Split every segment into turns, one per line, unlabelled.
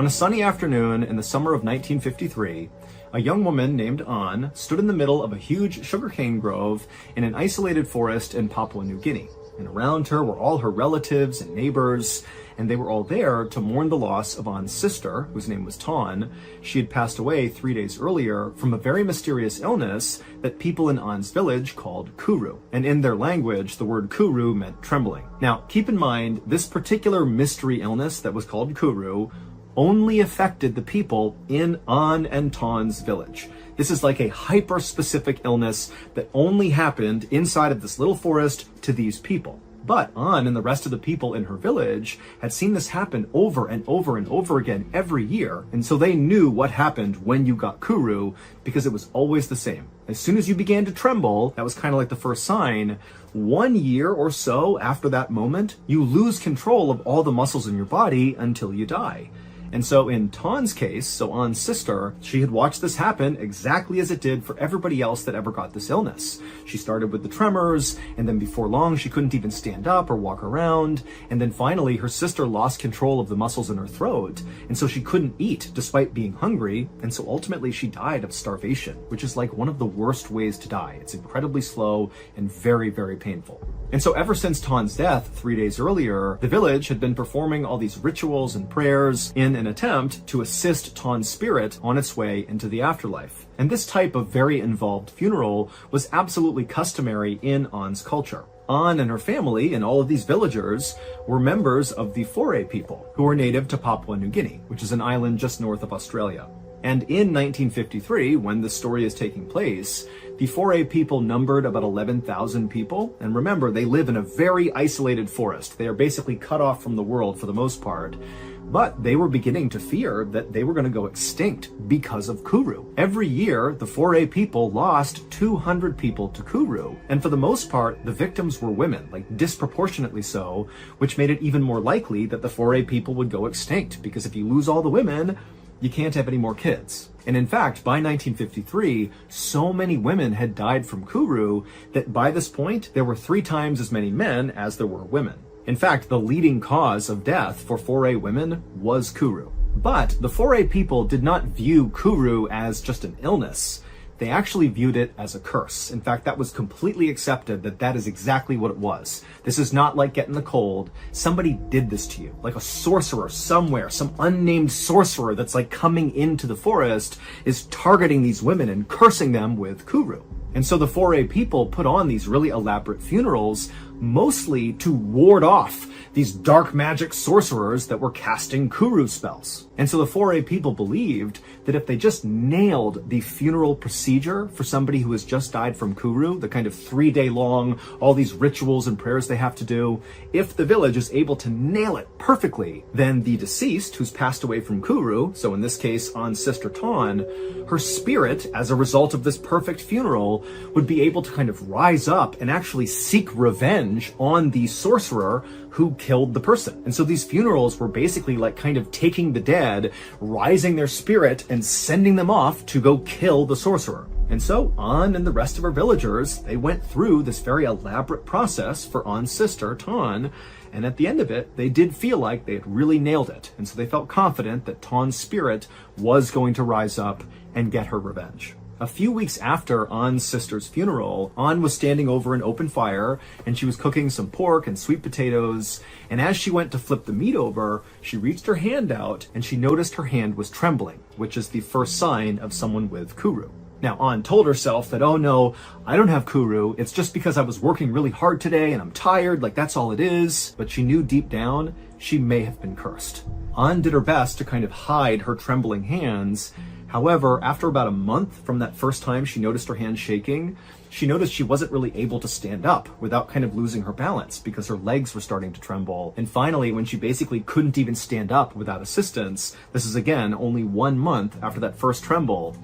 On a sunny afternoon in the summer of 1953, a young woman named An stood in the middle of a huge sugarcane grove in an isolated forest in Papua New Guinea. And around her were all her relatives and neighbors, and they were all there to mourn the loss of An's sister, whose name was Tan. She had passed away 3 days earlier from a very mysterious illness that people in An's village called kuru. And in their language, the word kuru meant trembling. Now, keep in mind, this particular mystery illness that was called kuru only affected the people in An and Tan's village. This is like a hyper-specific illness that only happened inside of this little forest to these people. But An and the rest of the people in her village had seen this happen over and over and over again every year, and so they knew what happened when you got kuru because it was always the same. As soon as you began to tremble, that was kind of like the first sign. 1 year or so after that moment, you lose control of all the muscles in your body until you die. And so in Tan's case, so An's sister, she had watched this happen exactly as it did for everybody else that ever got this illness. She started with the tremors, and then before long, she couldn't even stand up or walk around. And then finally, her sister lost control of the muscles in her throat. And so she couldn't eat despite being hungry. And so ultimately she died of starvation, which is like one of the worst ways to die. It's incredibly slow and very, very painful. And so ever since Tan's death 3 days earlier, the village had been performing all these rituals and prayers in an attempt to assist Tan's spirit on its way into the afterlife. And this type of very involved funeral was absolutely customary in An's culture. An and her family and all of these villagers were members of the Foray people, who were native to Papua New Guinea, which is an island just north of Australia. And in 1953, when this story is taking place, the Foray people numbered about 11,000 people. And remember, they live in a very isolated forest. They are basically cut off from the world for the most part. But they were beginning to fear that they were going to go extinct because of kuru. Every year, the Foray people lost 200 people to kuru. And for the most part, the victims were women, like disproportionately so, which made it even more likely that the Foray people would go extinct. Because if you lose all the women, you can't have any more kids. And in fact, by 1953, so many women had died from kuru that by this point, there were 3 times as many men as there were women. In fact, the leading cause of death for Foray women was kuru. But the Foray people did not view kuru as just an illness. They actually viewed it as a curse. In fact, that was completely accepted that that is exactly what it was. This is not like getting the cold. Somebody did this to you, like a sorcerer somewhere, some unnamed sorcerer that's like coming into the forest is targeting these women and cursing them with kuru. And so the Foray people put on these really elaborate funerals, mostly to ward off these dark magic sorcerers that were casting kuru spells. And so the Foray people believed that if they just nailed the funeral procedure for somebody who has just died from kuru, the kind of 3-day long, all these rituals and prayers they have to do, if the village is able to nail it perfectly, then the deceased who's passed away from kuru, so in this case, An's sister Tan, her spirit, as a result of this perfect funeral, would be able to kind of rise up and actually seek revenge on the sorcerer who killed the person. And so these funerals were basically like kind of taking the dead, rising their spirit, and sending them off to go kill the sorcerer. And so An and the rest of her villagers, they went through this very elaborate process for An's sister, Tan, and at the end of it, they did feel like they had really nailed it. And so they felt confident that Tan's spirit was going to rise up and get her revenge. A few weeks after An's sister's funeral, An was standing over an open fire and she was cooking some pork and sweet potatoes. And as she went to flip the meat over, she reached her hand out and she noticed her hand was trembling, which is the first sign of someone with kuru. Now, An told herself that, oh no, I don't have kuru. It's just because I was working really hard today and I'm tired, like that's all it is. But she knew deep down she may have been cursed. An did her best to kind of hide her trembling hands. However, after about a month from that first time she noticed her hand shaking, she noticed she wasn't really able to stand up without kind of losing her balance because her legs were starting to tremble. And finally, when she basically couldn't even stand up without assistance, this is again only 1 month after that first tremble,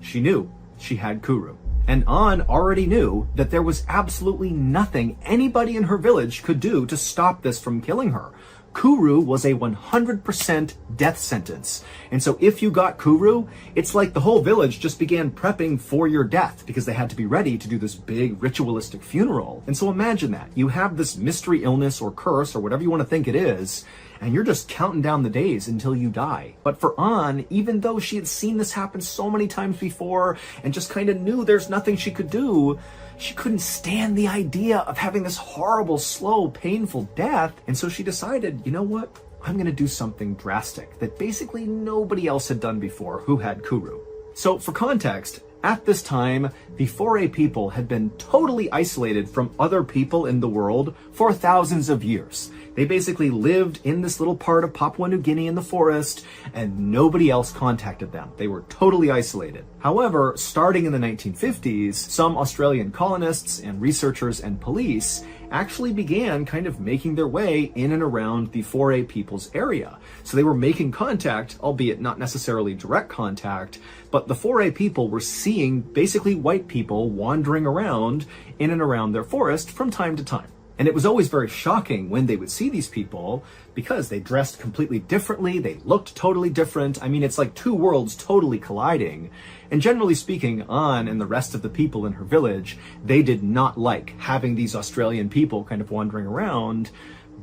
she knew she had kuru. And An already knew that there was absolutely nothing anybody in her village could do to stop this from killing her. Kuru was a 100% death sentence. And so if you got Kuru, it's like the whole village just began prepping for your death because they had to be ready to do this big ritualistic funeral. And so imagine that. You have this mystery illness or curse or whatever you want to think it is, and you're just counting down the days until you die. But for An, even though she had seen this happen so many times before and just kind of knew there's nothing she could do, she couldn't stand the idea of having this horrible, slow, painful death. And so she decided, you know what? I'm going to do something drastic that basically nobody else had done before who had Kuru. So for context, at this time, the Foray people had been totally isolated from other people in the world for thousands of years. They basically lived in this little part of Papua New Guinea in the forest, and nobody else contacted them. They were totally isolated. However, starting in the 1950s, some Australian colonists and researchers and police actually began kind of making their way in and around the Foray people's area. So they were making contact, albeit not necessarily direct contact, but the Foray people were seeing basically white people wandering around in and around their forest from time to time. And it was always very shocking when they would see these people because they dressed completely differently, they looked totally different. I mean, it's like two worlds totally colliding. And generally speaking, An and the rest of the people in her village, they did not like having these Australian people kind of wandering around.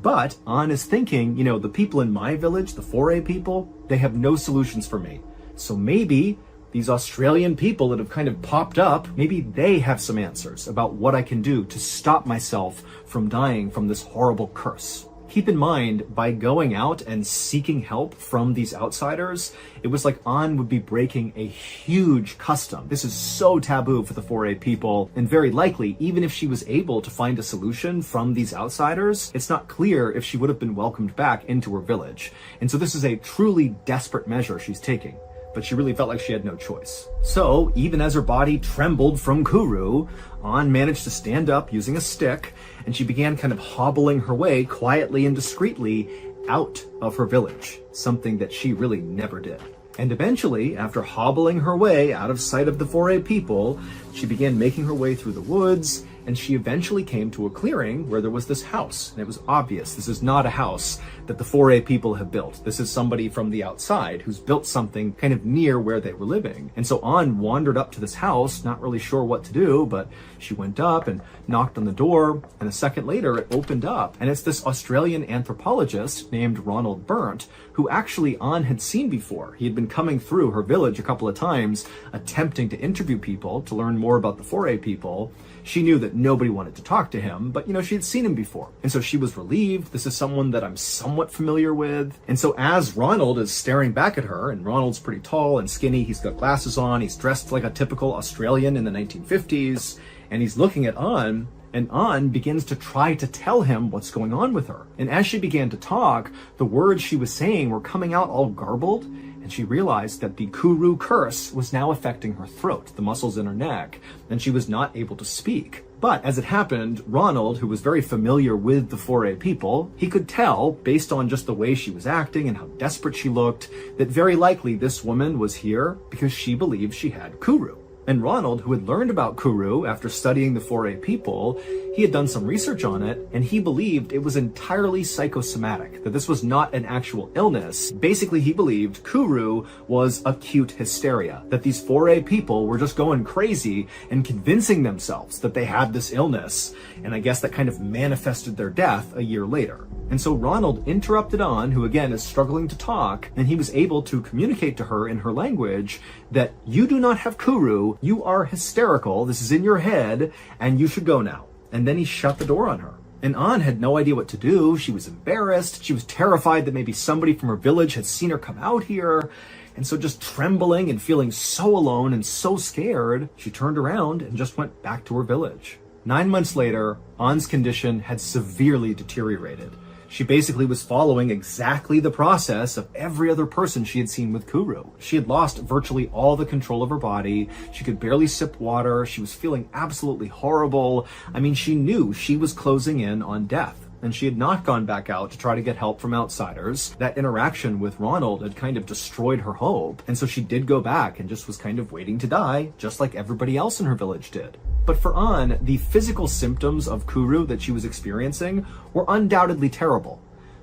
But An is thinking, you know, the people in my village, the Foray people, they have no solutions for me. So maybe these Australian people that have kind of popped up, maybe they have some answers about what I can do to stop myself from dying from this horrible curse. Keep in mind, by going out and seeking help from these outsiders, it was like An would be breaking a huge custom. This is so taboo for the Foray people, and very likely, even if she was able to find a solution from these outsiders, it's not clear if she would have been welcomed back into her village. And so this is a truly desperate measure she's taking. But she really felt like she had no choice. So, even as her body trembled from Kuru, An managed to stand up using a stick, and she began kind of hobbling her way quietly and discreetly out of her village, something that she really never did. And eventually, after hobbling her way out of sight of the Foray people, she began making her way through the woods, and she eventually came to a clearing where there was this house. And it was obvious this is not a house that the Foray people have built. This is somebody from the outside who's built something kind of near where they were living. And so An wandered up to this house, not really sure what to do, but she went up and knocked on the door, and a second later it opened up. And it's this Australian anthropologist named Ronald Burnt, who actually An had seen before. He had been coming through her village a couple of times, attempting to interview people to learn more about the Foray people. She knew that nobody wanted to talk to him, but, you know, she had seen him before. And so she was relieved. This is someone that I'm somewhat familiar with. And so as Ronald is staring back at her, and Ronald's pretty tall and skinny, he's got glasses on, he's dressed like a typical Australian in the 1950s, and he's looking at An, and An begins to try to tell him what's going on with her. And as she began to talk, the words she was saying were coming out all garbled, and she realized that the Kuru curse was now affecting her throat, the muscles in her neck, and she was not able to speak. But as it happened, Ronald, who was very familiar with the Foray people, he could tell, based on just the way she was acting and how desperate she looked, that very likely this woman was here because she believed she had Kuru. And Ronald, who had learned about Kuru after studying the Foray people, he had done some research on it, and he believed it was entirely psychosomatic, that this was not an actual illness. Basically, he believed Kuru was acute hysteria, that these Foray people were just going crazy and convincing themselves that they had this illness, and I guess that kind of manifested their death a year later. And so Ronald interrupted An, who again is struggling to talk, and he was able to communicate to her in her language that you do not have Kuru, you are hysterical, this is in your head, and you should go now. And then he shut the door on her. And An had no idea what to do. She was embarrassed. She was terrified that maybe somebody from her village had seen her come out here. And so just trembling and feeling so alone and so scared, she turned around and just went back to her village. 9 months later, An's condition had severely deteriorated. She basically was following exactly the process of every other person she had seen with Kuru. She had lost virtually all the control of her body. She could barely sip water. She was feeling absolutely horrible. I mean, she knew she was closing in on death, and she had not gone back out to try to get help from outsiders. That interaction with Ronald had kind of destroyed her hope, and so she did go back and just was kind of waiting to die, just like everybody else in her village did. But for An, the physical symptoms of Kuru that she was experiencing were undoubtedly terrible.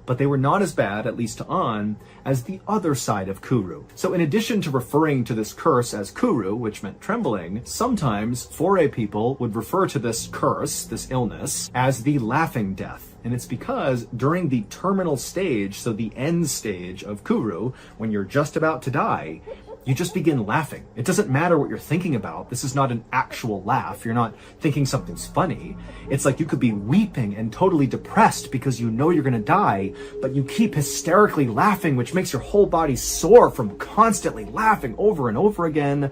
but they were not as bad, at least to An, as the other side of Kuru. So in addition to referring to this curse as Kuru, which meant trembling, sometimes Foray people would refer to this curse, this illness, as the laughing death. And it's because during the terminal stage, so the end stage of Kuru, when you're just about to die, you just begin laughing. It doesn't matter what you're thinking about. This is not an actual laugh. You're not thinking something's funny. It's like you could be weeping and totally depressed because you know you're gonna die, but you keep hysterically laughing, which makes your whole body sore from constantly laughing over and over again.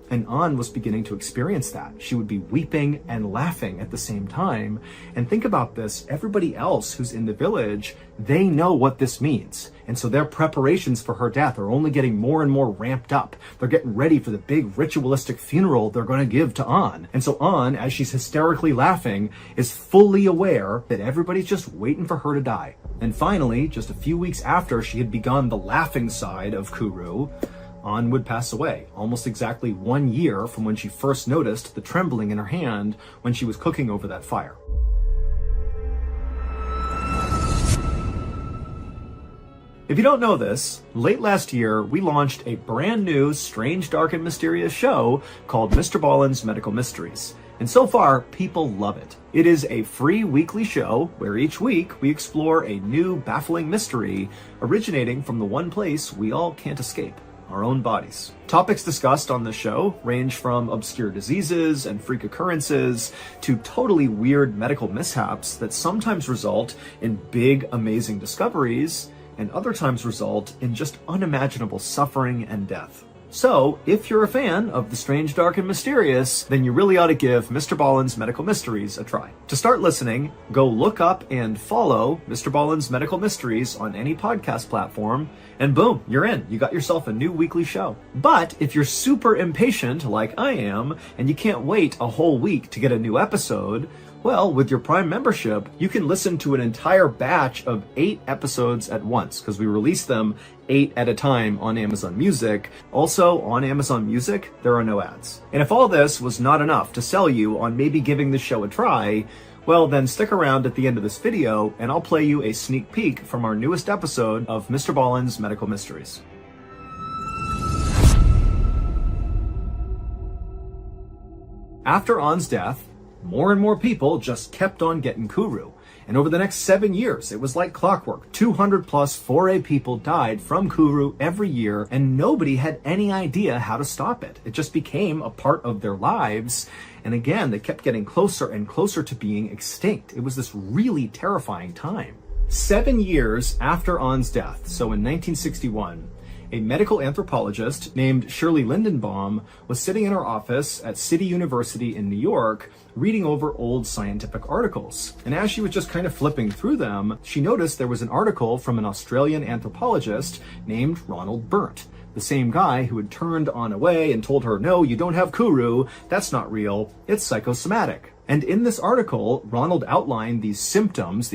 And An was beginning to experience that. She would be weeping and laughing at the same time. And think about this, everybody else who's in the village, they know what this means. And so their preparations for her death are only getting more and more ramped up. They're getting ready for the big ritualistic funeral they're going to give to An. And so An, as she's hysterically laughing, is fully aware that everybody's just waiting for her to die. And finally, just a few weeks after she had begun the laughing side of Kuru, An would pass away, almost exactly 1 year from when she first noticed the trembling in her hand when she was cooking over that fire. If you don't know this, late last year, we launched a brand new, strange, dark, and mysterious show called MrBallen's Medical Mysteries. And so far, people love it. It is a free weekly show where each week we explore a new, baffling mystery originating from the one place we all can't escape: our own bodies. Topics discussed on the show range from obscure diseases and freak occurrences to totally weird medical mishaps that sometimes result in big, amazing discoveries and other times result in just unimaginable suffering and death. So, if you're a fan of the strange, dark, and mysterious, then you really ought to give MrBallen's Medical Mysteries a try. To start listening, go look up and follow MrBallen's Medical Mysteries on any podcast platform, and boom, you're in. You got yourself a new weekly show. But if you're super impatient, like I am, and you can't wait a whole week to get a new episode, well, with your Prime membership, you can listen to an entire batch of 8 episodes at once, because we release them 8 at a time on Amazon Music. Also, on Amazon Music, there are no ads. And if all this was not enough to sell you on maybe giving the show a try, well, then stick around at the end of this video, and I'll play you a sneak peek from our newest episode of MrBallen's Medical Mysteries. After An's death, more and more people just kept on getting Kuru. And over the next 7 years, it was like clockwork. 200 plus Foray people died from Kuru every year, and nobody had any idea how to stop it. It just became a part of their lives. And again, they kept getting closer and closer to being extinct. It was this really terrifying time. 7 years after An's death, so in 1961, a medical anthropologist named Shirley Lindenbaum was sitting in her office at City University in New York reading over old scientific articles. And as she was just kind of flipping through them, she noticed there was an article from an Australian anthropologist named Ronald Burnt, the same guy who had turned An away and told her, no, you don't have Kuru, that's not real, it's psychosomatic. And in this article, Ronald outlined these symptoms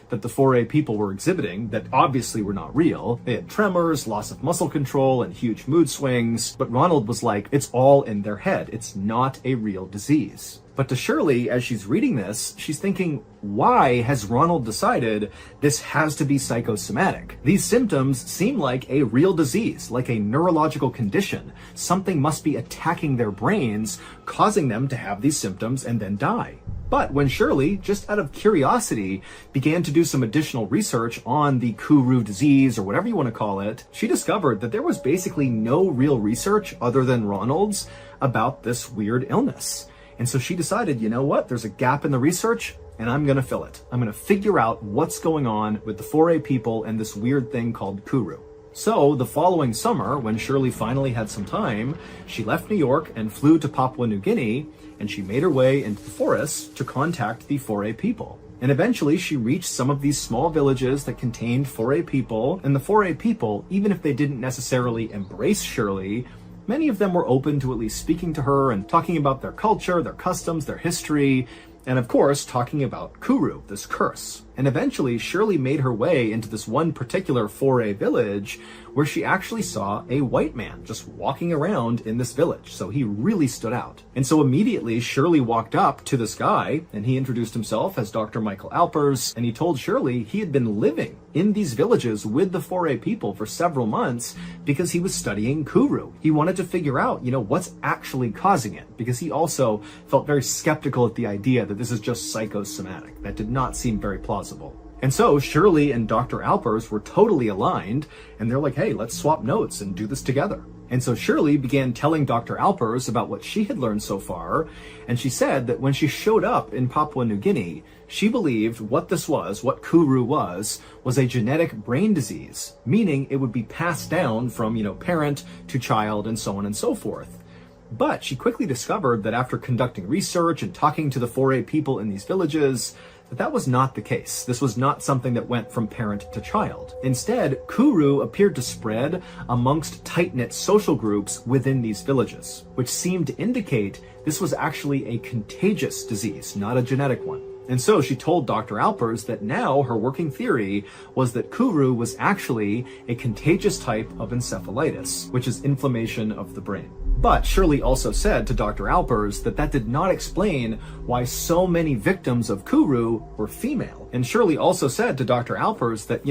that the Foray people were exhibiting that obviously were not real. They had tremors, loss of muscle control, and huge mood swings. But Ronald was like, it's all in their head. It's not a real disease. But to Shirley, as she's reading this, she's thinking, why has Ronald decided this has to be psychosomatic? These symptoms seem like a real disease, like a neurological condition. Something must be attacking their brains, causing them to have these symptoms and then die. But when Shirley, just out of curiosity, began to do some additional research on the Kuru disease, or whatever you want to call it, she discovered that there was basically no real research other than Ronald's about this weird illness. And so she decided, you know what, there's a gap in the research, and I'm going to fill it. I'm going to figure out what's going on with the Foray people and this weird thing called Kuru. So the following summer, when Shirley finally had some time, she left New York and flew to Papua New Guinea, and she made her way into the forests to contact the Foray people. And eventually she reached some of these small villages that contained Foray people, and the Foray people, even if they didn't necessarily embrace Shirley, many of them were open to at least speaking to her and talking about their culture, their customs, their history. And of course, talking about Kuru, this curse. And eventually, Shirley made her way into this one particular foray village where she actually saw a white man just walking around in this village. So he really stood out. And so immediately, Shirley walked up to this guy and he introduced himself as Dr. Michael Alpers. And he told Shirley he had been living in these villages with the foray people for several months because he was studying Kuru. He wanted to figure out, what's actually causing it, because he also felt very skeptical at the idea that this is just psychosomatic. That did not seem very plausible. And so Shirley and Dr. Alpers were totally aligned, and they're like, hey, let's swap notes and do this together. And so Shirley began telling Dr. Alpers about what she had learned so far, and she said that when she showed up in Papua New Guinea, she believed what Kuru was a genetic brain disease, meaning it would be passed down from, parent to child and so on and so forth. But she quickly discovered that after conducting research and talking to the foray people in these villages, that was not the case. This was not something that went from parent to child. Instead, Kuru appeared to spread amongst tight-knit social groups within these villages, which seemed to indicate this was actually a contagious disease, not a genetic one. And so she told Dr. Alpers that now her working theory was that Kuru was actually a contagious type of encephalitis, which is inflammation of the brain. But Shirley also said to Dr. Alpers that did not explain why so many victims of Kuru were female. And Shirley also said to Dr. Alpers that,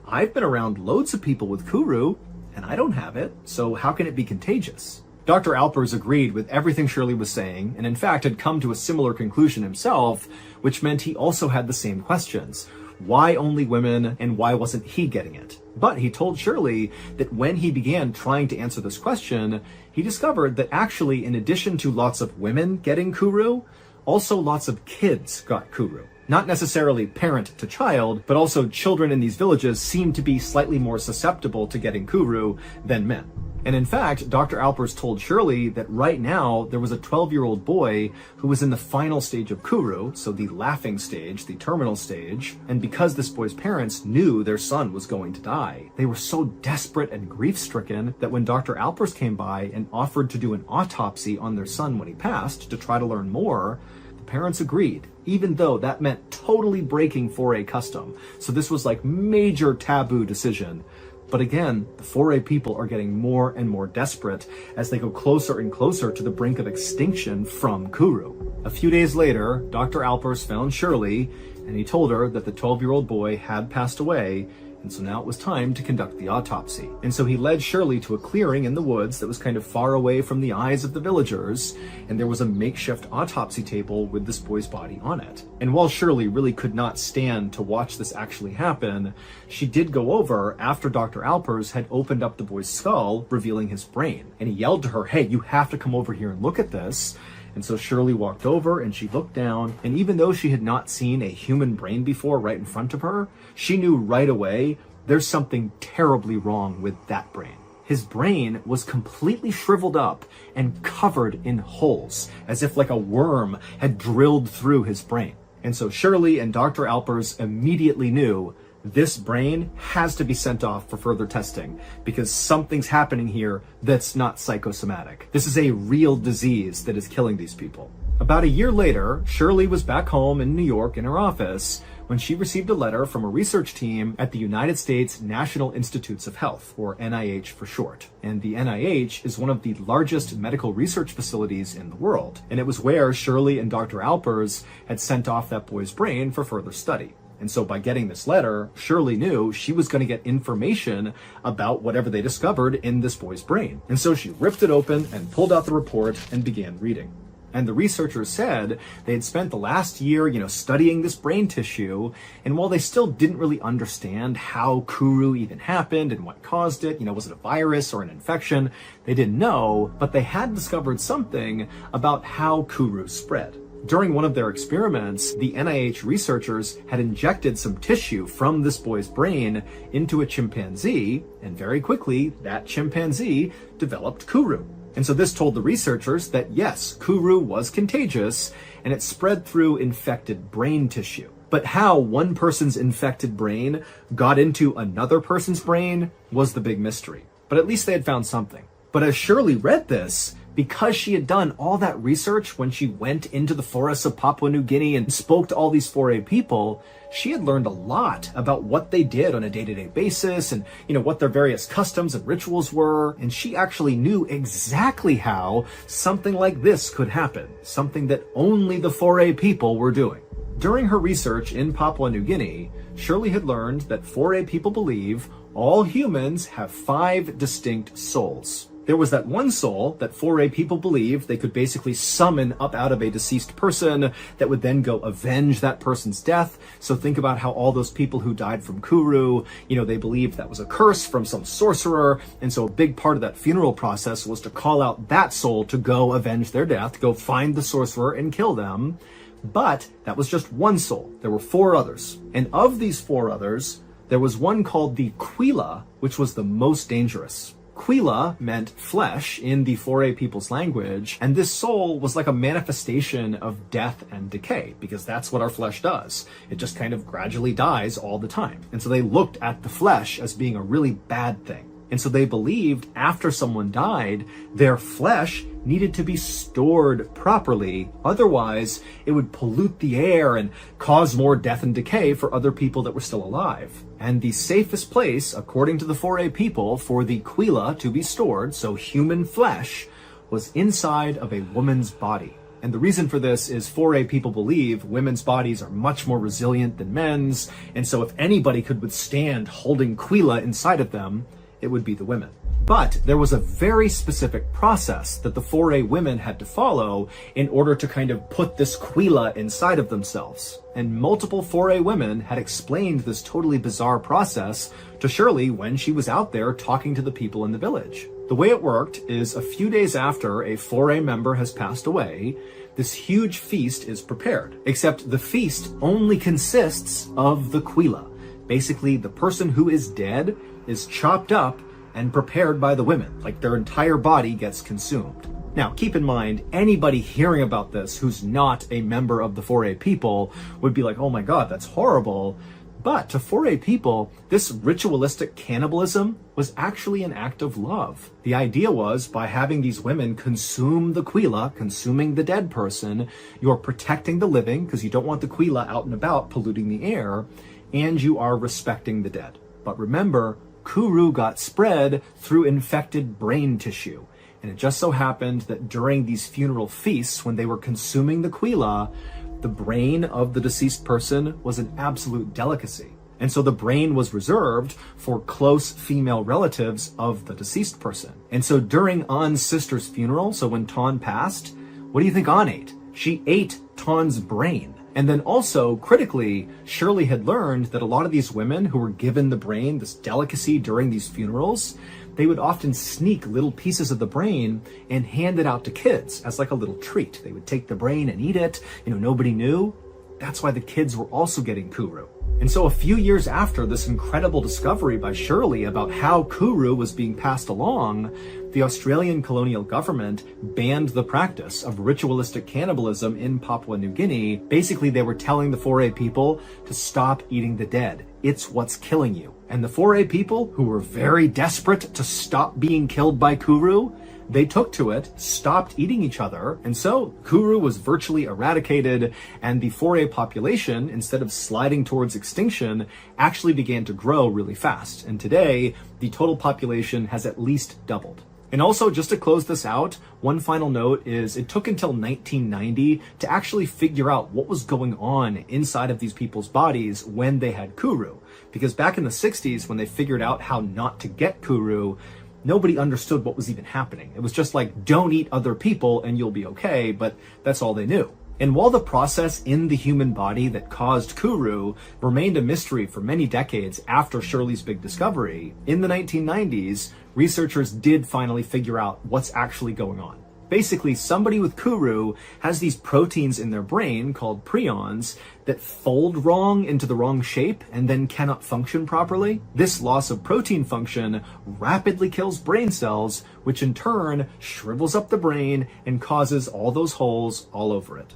I've been around loads of people with Kuru and I don't have it, so how can it be contagious? Dr. Alpers agreed with everything Shirley was saying, and in fact had come to a similar conclusion himself, which meant he also had the same questions. Why only women, and why wasn't he getting it? But he told Shirley that when he began trying to answer this question, he discovered that actually, in addition to lots of women getting Kuru, also lots of kids got Kuru. Not necessarily parent to child, but also children in these villages seemed to be slightly more susceptible to getting Kuru than men. And in fact, Dr. Alpers told Shirley that right now there was a 12-year-old boy who was in the final stage of Kuru, so the laughing stage, the terminal stage, and because this boy's parents knew their son was going to die, they were so desperate and grief-stricken that when Dr. Alpers came by and offered to do an autopsy on their son when he passed to try to learn more, the parents agreed, even though that meant totally breaking foray custom. So this was like major taboo decision. But again, the foray people are getting more and more desperate as they go closer and closer to the brink of extinction from Kuru. A few days later, Dr. Alpers found Shirley, and he told her that the 12-year-old boy had passed away, and so now it was time to conduct the autopsy. And so he led Shirley to a clearing in the woods that was kind of far away from the eyes of the villagers, and there was a makeshift autopsy table with this boy's body on it. And while Shirley really could not stand to watch this actually happen, she did go over after Dr. Alpers had opened up the boy's skull, revealing his brain. And he yelled to her, hey, you have to come over here and look at this. And so Shirley walked over and she looked down, and even though she had not seen a human brain before right in front of her, she knew right away there's something terribly wrong with that brain. His brain was completely shriveled up and covered in holes, as if like a worm had drilled through his brain. And so Shirley and Dr. Alpers immediately knew this brain has to be sent off for further testing because something's happening here that's not psychosomatic. This is a real disease that is killing these people. About a year later, Shirley was back home in New York in her office when she received a letter from a research team at the United States National Institutes of Health, or NIH for short. And the NIH is one of the largest medical research facilities in the world. And it was where Shirley and Dr. Alpers had sent off that boy's brain for further study. And so by getting this letter, Shirley knew she was going to get information about whatever they discovered in this boy's brain. And so she ripped it open and pulled out the report and began reading. And the researchers said they had spent the last year, studying this brain tissue. And while they still didn't really understand how Kuru even happened and what caused it, was it a virus or an infection? They didn't know, but they had discovered something about how Kuru spread. During one of their experiments, the NIH researchers had injected some tissue from this boy's brain into a chimpanzee, and very quickly, that chimpanzee developed Kuru. And so this told the researchers that yes, Kuru was contagious, and it spread through infected brain tissue. But how one person's infected brain got into another person's brain was the big mystery. But at least they had found something. But as Shirley read this, Because she had done all that research when she went into the forests of Papua New Guinea and spoke to all these 4A people, she had learned a lot about what they did on a day-to-day basis and, what their various customs and rituals were. And she actually knew exactly how something like this could happen, something that only the 4A people were doing. During her research in Papua New Guinea, Shirley had learned that 4A people believe all humans have 5 distinct souls. There was that one soul that 4A people believed they could basically summon up out of a deceased person that would then go avenge that person's death. So think about how all those people who died from Kuru, they believed that was a curse from some sorcerer. And so a big part of that funeral process was to call out that soul to go avenge their death, go find the sorcerer and kill them. But that was just one soul. There were 4 others. And of these 4 others, there was one called the Quila, which was the most dangerous. Quila meant flesh in the 4A people's language, and this soul was like a manifestation of death and decay, because that's what our flesh does. It just kind of gradually dies all the time. And so they looked at the flesh as being a really bad thing. And so they believed after someone died, their flesh needed to be stored properly. Otherwise, it would pollute the air and cause more death and decay for other people that were still alive. And the safest place, according to the 4A people, for the Quila to be stored, so human flesh, was inside of a woman's body. And the reason for this is 4A people believe women's bodies are much more resilient than men's. And so if anybody could withstand holding Quila inside of them, it would be the women. But there was a very specific process that the 4A women had to follow in order to kind of put this Quila inside of themselves. And multiple 4A women had explained this totally bizarre process to Shirley when she was out there talking to the people in the village. The way it worked is a few days after a 4A member has passed away, this huge feast is prepared. Except the feast only consists of the Quila. Basically, the person who is dead is chopped up and prepared by the women, like their entire body gets consumed. Now, keep in mind, anybody hearing about this who's not a member of the 4A people would be like, oh my God, that's horrible. But to 4A people, this ritualistic cannibalism was actually an act of love. The idea was by having these women consume the Quila, consuming the dead person, you're protecting the living because you don't want the Quila out and about polluting the air, and you are respecting the dead. But remember, Kuru got spread through infected brain tissue. And it just so happened that during these funeral feasts, when they were consuming the Quila, the brain of the deceased person was an absolute delicacy. And so the brain was reserved for close female relatives of the deceased person. And so during An's sister's funeral, so when Ton passed, what do you think An ate? She ate Ton's brain. And then also, critically, Shirley had learned that a lot of these women who were given the brain, this delicacy during these funerals, they would often sneak little pieces of the brain and hand it out to kids as like a little treat. They would take the brain and eat it. Nobody knew. That's why the kids were also getting Kuru. And so a few years after this incredible discovery by Shirley about how Kuru was being passed along, the Australian colonial government banned the practice of ritualistic cannibalism in Papua New Guinea. Basically, they were telling the 4A people to stop eating the dead. It's what's killing you. And the 4A people, who were very desperate to stop being killed by Kuru, they took to it, stopped eating each other, and so Kuru was virtually eradicated, and the 4A population, instead of sliding towards extinction, actually began to grow really fast. And today, the total population has at least doubled. And also, just to close this out, one final note is it took until 1990 to actually figure out what was going on inside of these people's bodies when they had Kuru. Because back in the 60s, when they figured out how not to get Kuru, nobody understood what was even happening. It was just like, don't eat other people and you'll be okay, but that's all they knew. And while the process in the human body that caused Kuru remained a mystery for many decades after Shirley's big discovery, in the 1990s, researchers did finally figure out what's actually going on. Basically, somebody with Kuru has these proteins in their brain called prions that fold wrong into the wrong shape and then cannot function properly. This loss of protein function rapidly kills brain cells, which in turn shrivels up the brain and causes all those holes all over it.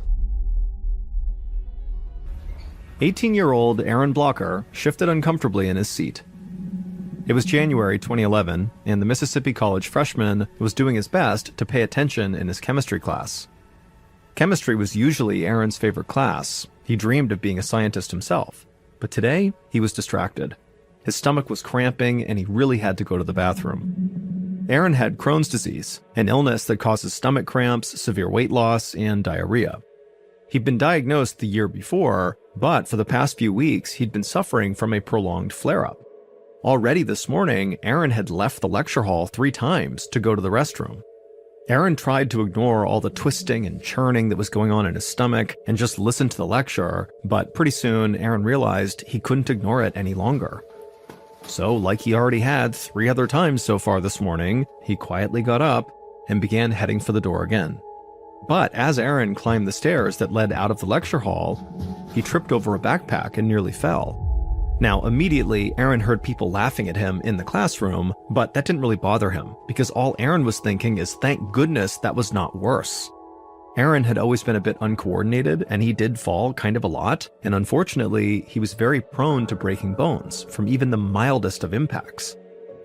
18-year-old Aaron Blocker shifted uncomfortably in his seat. It was January 2011, and the Mississippi College freshman was doing his best to pay attention in his chemistry class. Chemistry was usually Aaron's favorite class. He dreamed of being a scientist himself. But today, he was distracted. His stomach was cramping, and he really had to go to the bathroom. Aaron had Crohn's disease, an illness that causes stomach cramps, severe weight loss, and diarrhea. He'd been diagnosed the year before, but for the past few weeks, he'd been suffering from a prolonged flare-up. Already this morning, Aaron had left the lecture hall 3 times to go to the restroom. Aaron tried to ignore all the twisting and churning that was going on in his stomach and just listen to the lecture, but pretty soon Aaron realized he couldn't ignore it any longer. So, like he already had 3 other times so far this morning, he quietly got up and began heading for the door again. But as Aaron climbed the stairs that led out of the lecture hall, he tripped over a backpack and nearly fell. Now, immediately, Aaron heard people laughing at him in the classroom, but that didn't really bother him, because all Aaron was thinking is, thank goodness that was not worse. Aaron had always been a bit uncoordinated, and he did fall kind of a lot, and unfortunately, he was very prone to breaking bones from even the mildest of impacts.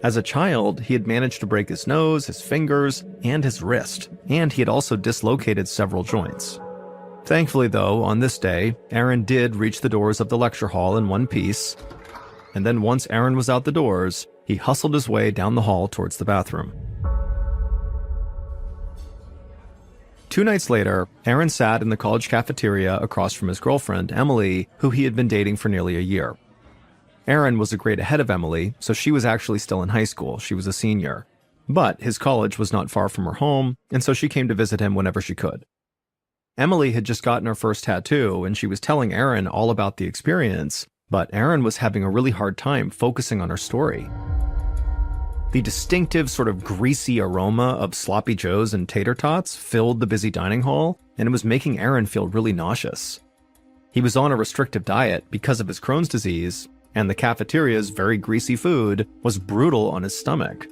As a child, he had managed to break his nose, his fingers, and his wrist, and he had also dislocated several joints. Thankfully, though, on this day, Aaron did reach the doors of the lecture hall in one piece, and then once Aaron was out the doors, he hustled his way down the hall towards the bathroom. 2 nights later, Aaron sat in the college cafeteria across from his girlfriend, Emily, who he had been dating for nearly a year. Aaron was a grade ahead of Emily, so she was actually still in high school. She was a senior. But his college was not far from her home, and so she came to visit him whenever she could. Emily had just gotten her first tattoo, and she was telling Aaron all about the experience, but Aaron was having a really hard time focusing on her story. The distinctive sort of greasy aroma of sloppy joes and tater tots filled the busy dining hall, and it was making Aaron feel really nauseous. He was on a restrictive diet because of his Crohn's disease, and the cafeteria's very greasy food was brutal on his stomach.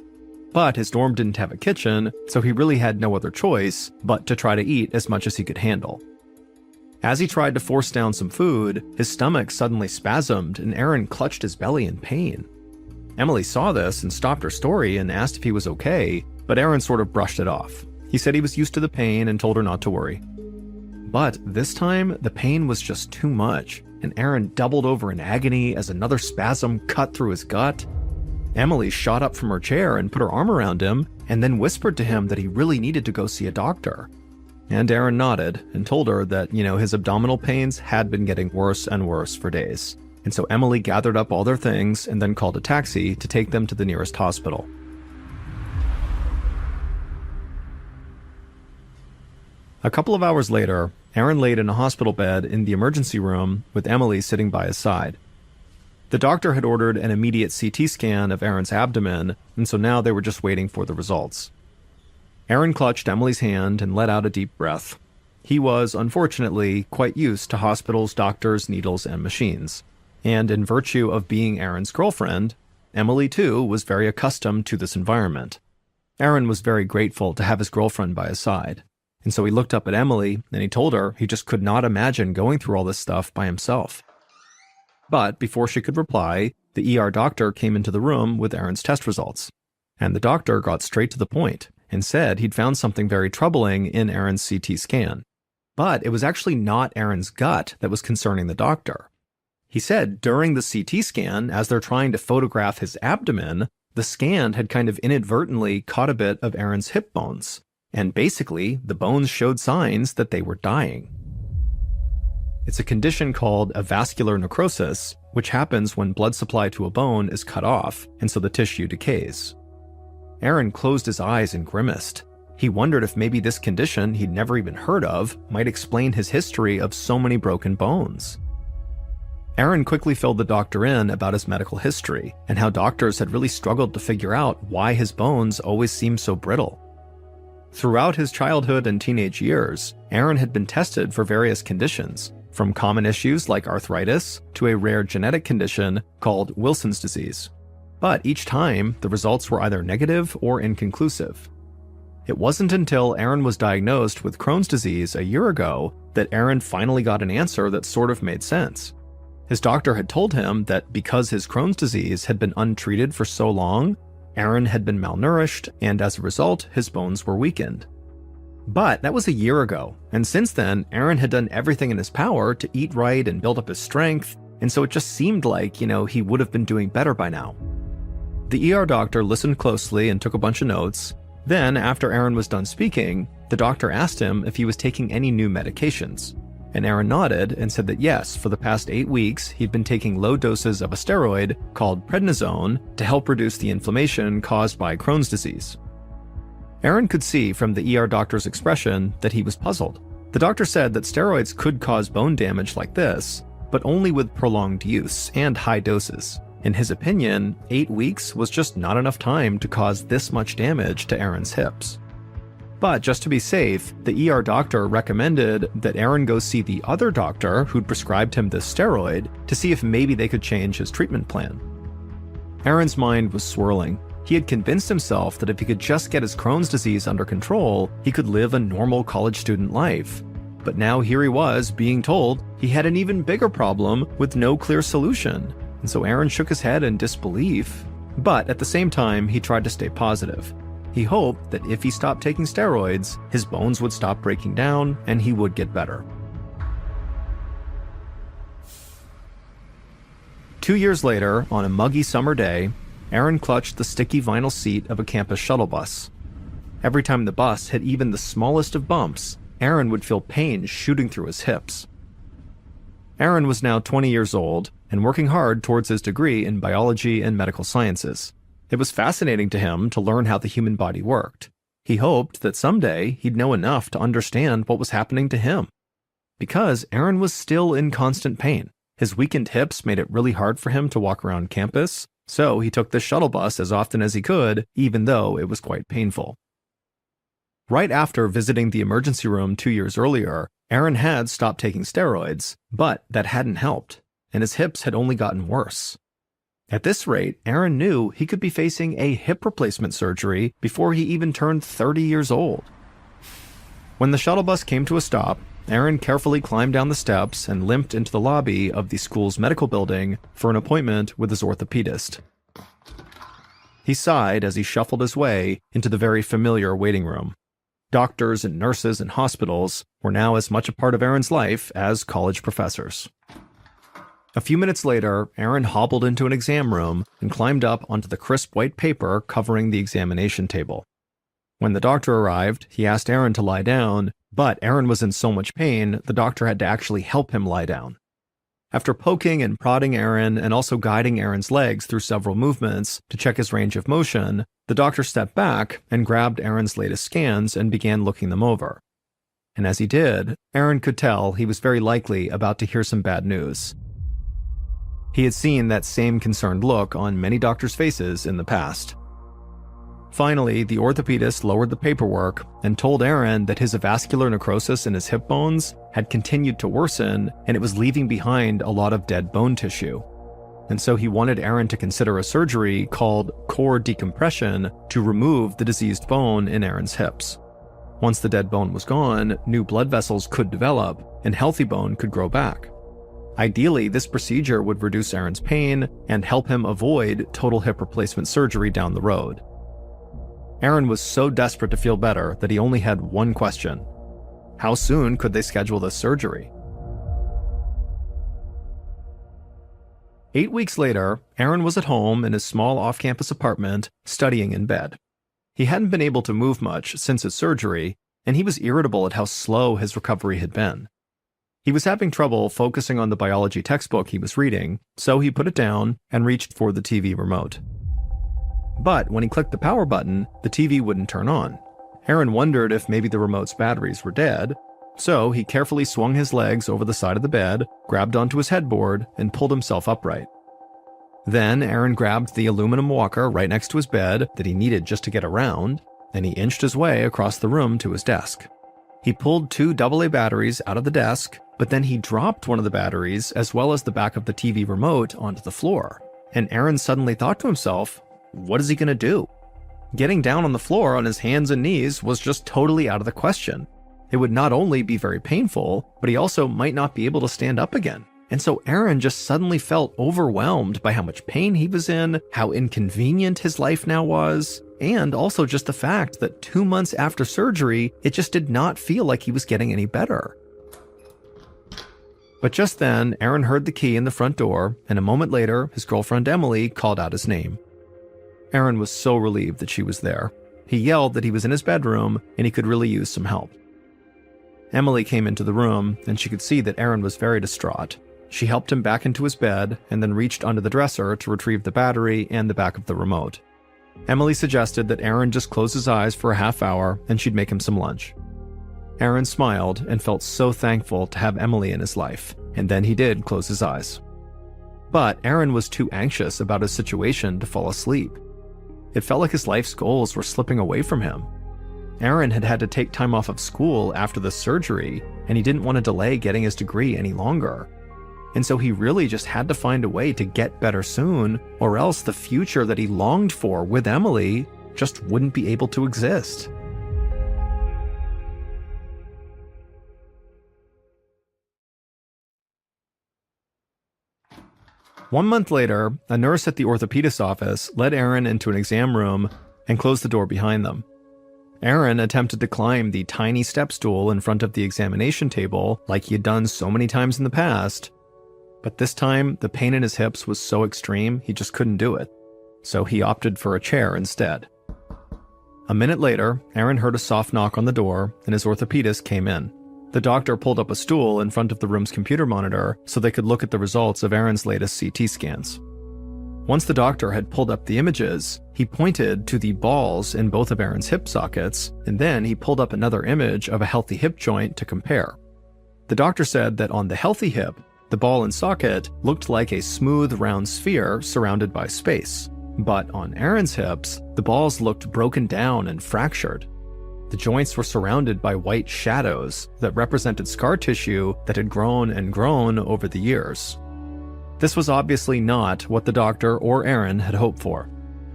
But his dorm didn't have a kitchen, so he really had no other choice but to try to eat as much as he could handle. As he tried to force down some food, his stomach suddenly spasmed and Aaron clutched his belly in pain. Emily saw this and stopped her story and asked if he was okay, but Aaron sort of brushed it off. He said he was used to the pain and told her not to worry. But this time, the pain was just too much, and Aaron doubled over in agony as another spasm cut through his gut. Emily shot up from her chair and put her arm around him, and then whispered to him that he really needed to go see a doctor. And Aaron nodded and told her that, his abdominal pains had been getting worse and worse for days. And so Emily gathered up all their things and then called a taxi to take them to the nearest hospital. A couple of hours later, Aaron laid in a hospital bed in the emergency room with Emily sitting by his side. The doctor had ordered an immediate CT scan of Aaron's abdomen, and so now they were just waiting for the results. Aaron clutched Emily's hand and let out a deep breath. He was, unfortunately, quite used to hospitals, doctors, needles, and machines. And in virtue of being Aaron's girlfriend, Emily, too, was very accustomed to this environment. Aaron was very grateful to have his girlfriend by his side. And so he looked up at Emily, and he told her he just could not imagine going through all this stuff by himself. But before she could reply, the ER doctor came into the room with Aaron's test results. And the doctor got straight to the point and said he'd found something very troubling in Aaron's CT scan. But it was actually not Aaron's gut that was concerning the doctor. He said during the CT scan, as they're trying to photograph his abdomen, the scan had kind of inadvertently caught a bit of Aaron's hip bones. And basically, the bones showed signs that they were dying. It's a condition called avascular necrosis, which happens when blood supply to a bone is cut off, and so the tissue decays. Aaron closed his eyes and grimaced. He wondered if maybe this condition he'd never even heard of might explain his history of so many broken bones. Aaron quickly filled the doctor in about his medical history, and how doctors had really struggled to figure out why his bones always seemed so brittle. Throughout his childhood and teenage years, Aaron had been tested for various conditions, from common issues like arthritis to a rare genetic condition called Wilson's disease. But each time, the results were either negative or inconclusive. It wasn't until Aaron was diagnosed with Crohn's disease a year ago that Aaron finally got an answer that sort of made sense. His doctor had told him that because his Crohn's disease had been untreated for so long, Aaron had been malnourished, and as a result, his bones were weakened. But that was a year ago, and since then, Aaron had done everything in his power to eat right and build up his strength, and so it just seemed like, he would have been doing better by now. The ER doctor listened closely and took a bunch of notes. Then, after Aaron was done speaking, the doctor asked him if he was taking any new medications. And Aaron nodded and said that yes, for the past 8 weeks, he'd been taking low doses of a steroid called prednisone to help reduce the inflammation caused by Crohn's disease. Aaron could see from the ER doctor's expression that he was puzzled. The doctor said that steroids could cause bone damage like this, but only with prolonged use and high doses. In his opinion, 8 weeks was just not enough time to cause this much damage to Aaron's hips. But just to be safe, the ER doctor recommended that Aaron go see the other doctor who'd prescribed him this steroid to see if maybe they could change his treatment plan. Aaron's mind was swirling. He had convinced himself that if he could just get his Crohn's disease under control, he could live a normal college student life. But now here he was being told he had an even bigger problem with no clear solution. And so Aaron shook his head in disbelief. But at the same time, he tried to stay positive. He hoped that if he stopped taking steroids, his bones would stop breaking down and he would get better. 2 years later, on a muggy summer day, Aaron clutched the sticky vinyl seat of a campus shuttle bus. Every time the bus hit even the smallest of bumps, Aaron would feel pain shooting through his hips. Aaron was now 20 years old and working hard towards his degree in biology and medical sciences. It was fascinating to him to learn how the human body worked. He hoped that someday he'd know enough to understand what was happening to him. Because Aaron was still in constant pain. His weakened hips made it really hard for him to walk around campus, so he took the shuttle bus as often as he could, even though it was quite painful. Right after visiting the emergency room 2 years earlier, Aaron had stopped taking steroids, but that hadn't helped, and his hips had only gotten worse. At this rate, Aaron knew he could be facing a hip replacement surgery before he even turned 30 years old. When the shuttle bus came to a stop, Aaron carefully climbed down the steps and limped into the lobby of the school's medical building for an appointment with his orthopedist. He sighed as he shuffled his way into the very familiar waiting room. Doctors and nurses and hospitals were now as much a part of Aaron's life as college professors. A few minutes later, Aaron hobbled into an exam room and climbed up onto the crisp white paper covering the examination table. When the doctor arrived, he asked Aaron to lie down, but Aaron was in so much pain, the doctor had to actually help him lie down. After poking and prodding Aaron and also guiding Aaron's legs through several movements to check his range of motion, the doctor stepped back and grabbed Aaron's latest scans and began looking them over. And as he did, Aaron could tell he was very likely about to hear some bad news. He had seen that same concerned look on many doctors' faces in the past. Finally, the orthopedist lowered the paperwork and told Aaron that his avascular necrosis in his hip bones had continued to worsen and it was leaving behind a lot of dead bone tissue. And so he wanted Aaron to consider a surgery called core decompression to remove the diseased bone in Aaron's hips. Once the dead bone was gone, new blood vessels could develop and healthy bone could grow back. Ideally, this procedure would reduce Aaron's pain and help him avoid total hip replacement surgery down the road. Aaron was so desperate to feel better that he only had one question. How soon could they schedule this surgery? 8 weeks later, Aaron was at home in his small off-campus apartment, studying in bed. He hadn't been able to move much since his surgery, and he was irritable at how slow his recovery had been. He was having trouble focusing on the biology textbook he was reading, so he put it down and reached for the TV remote. But when he clicked the power button, the TV wouldn't turn on. Aaron wondered if maybe the remote's batteries were dead, so he carefully swung his legs over the side of the bed, grabbed onto his headboard, and pulled himself upright. Then Aaron grabbed the aluminum walker right next to his bed that he needed just to get around, and he inched his way across the room to his desk. He pulled 2 AA batteries out of the desk, but then he dropped one of the batteries as well as the back of the TV remote onto the floor. And Aaron suddenly thought to himself, what is he going to do? Getting down on the floor on his hands and knees was just totally out of the question. It would not only be very painful, but he also might not be able to stand up again. And so Aaron just suddenly felt overwhelmed by how much pain he was in, how inconvenient his life now was, and also just the fact that 2 months after surgery, it just did not feel like he was getting any better. But just then, Aaron heard the key in the front door, and a moment later, his girlfriend Emily called out his name. Aaron was so relieved that she was there. He yelled that he was in his bedroom and he could really use some help. Emily came into the room, and she could see that Aaron was very distraught. She helped him back into his bed and then reached under the dresser to retrieve the battery and the back of the remote. Emily suggested that Aaron just close his eyes for a half hour and she'd make him some lunch. Aaron smiled and felt so thankful to have Emily in his life, and then he did close his eyes. But Aaron was too anxious about his situation to fall asleep. It felt like his life's goals were slipping away from him. Aaron had to take time off of school after the surgery, and he didn't want to delay getting his degree any longer. And so he really just had to find a way to get better soon, or else the future that he longed for with Emily just wouldn't be able to exist. One month later, a nurse at the orthopedist's office led Aaron into an exam room and closed the door behind them. Aaron attempted to climb the tiny step stool in front of the examination table like he had done so many times in the past, but this time the pain in his hips was so extreme he just couldn't do it, so he opted for a chair instead. A minute later, Aaron heard a soft knock on the door and his orthopedist came in. The doctor pulled up a stool in front of the room's computer monitor so they could look at the results of Aaron's latest CT scans. Once the doctor had pulled up the images, he pointed to the balls in both of Aaron's hip sockets, and then he pulled up another image of a healthy hip joint to compare. The doctor said that on the healthy hip, the ball and socket looked like a smooth, round sphere surrounded by space. But on Aaron's hips, the balls looked broken down and fractured. The joints were surrounded by white shadows that represented scar tissue that had grown and grown over the years. This was obviously not what the doctor or Aaron had hoped for.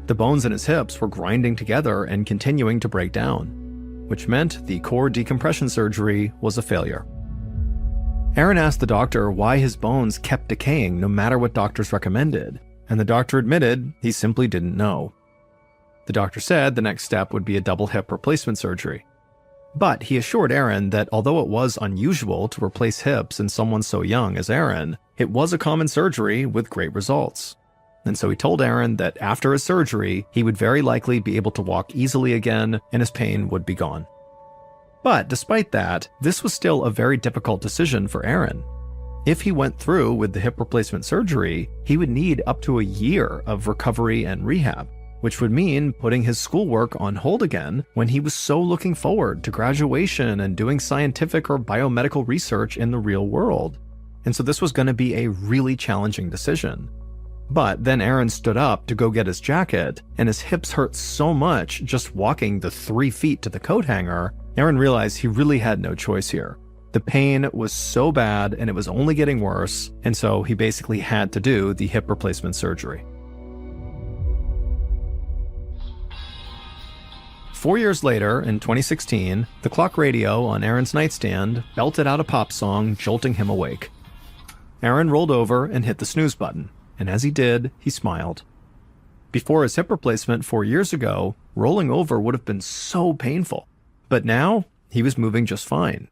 The bones in his hips were grinding together and continuing to break down, which meant the core decompression surgery was a failure. Aaron asked the doctor why his bones kept decaying no matter what doctors recommended, and the doctor admitted he simply didn't know. The doctor said the next step would be a double hip replacement surgery. But he assured Aaron that although it was unusual to replace hips in someone so young as Aaron, it was a common surgery with great results. And so he told Aaron that after his surgery, he would very likely be able to walk easily again and his pain would be gone. But despite that, this was still a very difficult decision for Aaron. If he went through with the hip replacement surgery, he would need up to a year of recovery and rehab, which would mean putting his schoolwork on hold again when he was so looking forward to graduation and doing scientific or biomedical research in the real world. And so this was going to be a really challenging decision. But then Aaron stood up to go get his jacket, and his hips hurt so much just walking the 3 feet to the coat hanger, Aaron realized he really had no choice here. The pain was so bad and it was only getting worse, and so he basically had to do the hip replacement surgery. 4 years later, in 2016, the clock radio on Aaron's nightstand belted out a pop song, jolting him awake. Aaron rolled over and hit the snooze button, and as he did, he smiled. Before his hip replacement 4 years ago, rolling over would have been so painful, but now he was moving just fine.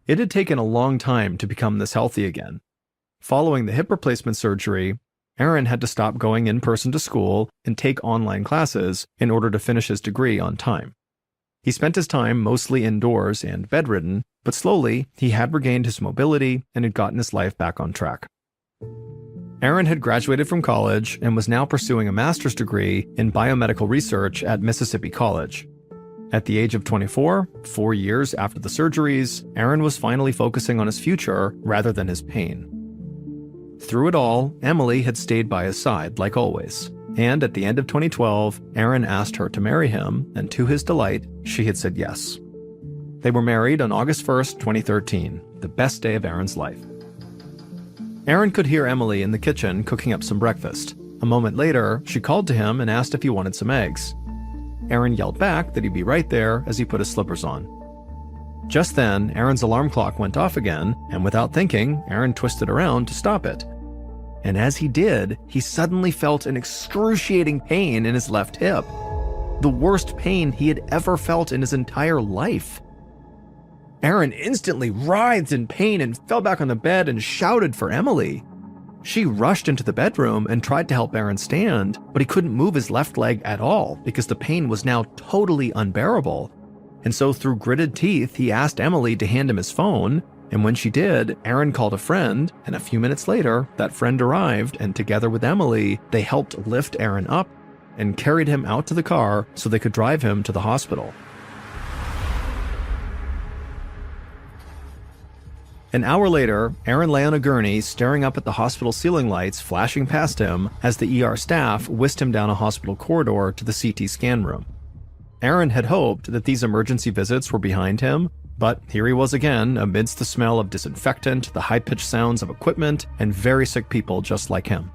It had taken a long time to become this healthy again. Following the hip replacement surgery, Aaron had to stop going in person to school and take online classes in order to finish his degree on time. He spent his time mostly indoors and bedridden, but slowly he had regained his mobility and had gotten his life back on track. Aaron had graduated from college and was now pursuing a master's degree in biomedical research at Mississippi College. At the age of 24, 4 years after the surgeries, Aaron was finally focusing on his future rather than his pain. Through it all, Emily had stayed by his side, like always. And at the end of 2012, Aaron asked her to marry him, and to his delight, she had said yes. They were married on August 1st, 2013, the best day of Aaron's life. Aaron could hear Emily in the kitchen cooking up some breakfast. A moment later, she called to him and asked if he wanted some eggs. Aaron yelled back that he'd be right there as he put his slippers on. Just then, Aaron's alarm clock went off again, and without thinking, Aaron twisted around to stop it. And as he did, he suddenly felt an excruciating pain in his left hip. The worst pain he had ever felt in his entire life. Aaron instantly writhed in pain and fell back on the bed and shouted for Emily. She rushed into the bedroom and tried to help Aaron stand, but he couldn't move his left leg at all because the pain was now totally unbearable. And so through gritted teeth, he asked Emily to hand him his phone, and when she did, Aaron called a friend, and a few minutes later, that friend arrived, and together with Emily, they helped lift Aaron up and carried him out to the car so they could drive him to the hospital. An hour later, Aaron lay on a gurney staring up at the hospital ceiling lights flashing past him as the ER staff whisked him down a hospital corridor to the CT scan room. Aaron had hoped that these emergency visits were behind him, but here he was again amidst the smell of disinfectant, the high-pitched sounds of equipment, and very sick people just like him.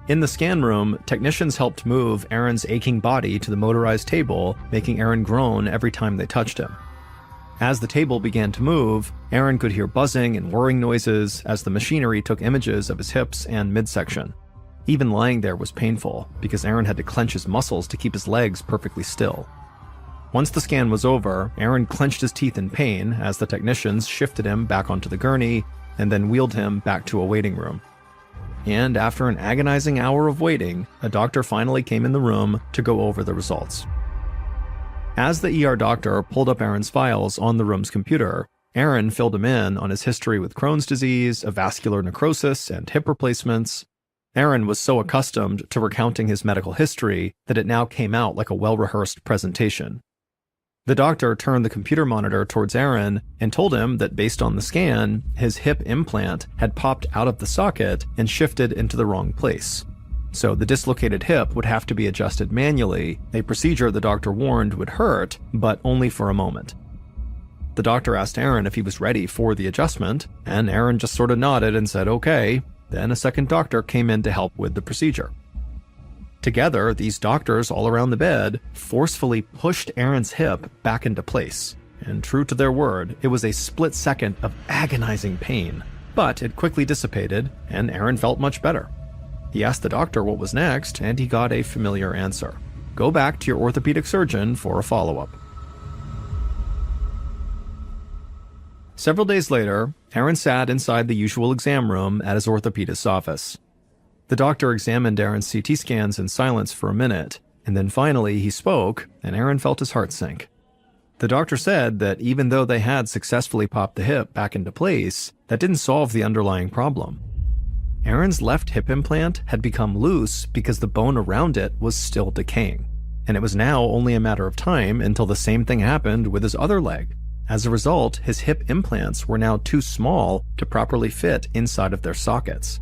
In the scan room, technicians helped move Aaron's aching body to the motorized table, making Aaron groan every time they touched him. As the table began to move, Aaron could hear buzzing and whirring noises as the machinery took images of his hips and midsection. Even lying there was painful, because Aaron had to clench his muscles to keep his legs perfectly still. Once the scan was over, Aaron clenched his teeth in pain as the technicians shifted him back onto the gurney and then wheeled him back to a waiting room. And after an agonizing hour of waiting, a doctor finally came in the room to go over the results. As the ER doctor pulled up Aaron's files on the room's computer, Aaron filled him in on his history with Crohn's disease, a vascular necrosis, and hip replacements. Aaron was so accustomed to recounting his medical history that it now came out like a well-rehearsed presentation. The doctor turned the computer monitor towards Aaron and told him that based on the scan, his hip implant had popped out of the socket and shifted into the wrong place. So the dislocated hip would have to be adjusted manually, a procedure the doctor warned would hurt, but only for a moment. The doctor asked Aaron if he was ready for the adjustment, and Aaron just sort of nodded and said okay. Then a second doctor came in to help with the procedure. Together, these doctors all around the bed forcefully pushed Aaron's hip back into place. And true to their word, it was a split second of agonizing pain. But it quickly dissipated, and Aaron felt much better. He asked the doctor what was next, and he got a familiar answer. Go back to your orthopedic surgeon for a follow-up. Several days later, Aaron sat inside the usual exam room at his orthopedist's office. The doctor examined Aaron's CT scans in silence for a minute, and then finally he spoke, and Aaron felt his heart sink. The doctor said that even though they had successfully popped the hip back into place, that didn't solve the underlying problem. Aaron's left hip implant had become loose because the bone around it was still decaying, and it was now only a matter of time until the same thing happened with his other leg. As a result, his hip implants were now too small to properly fit inside of their sockets.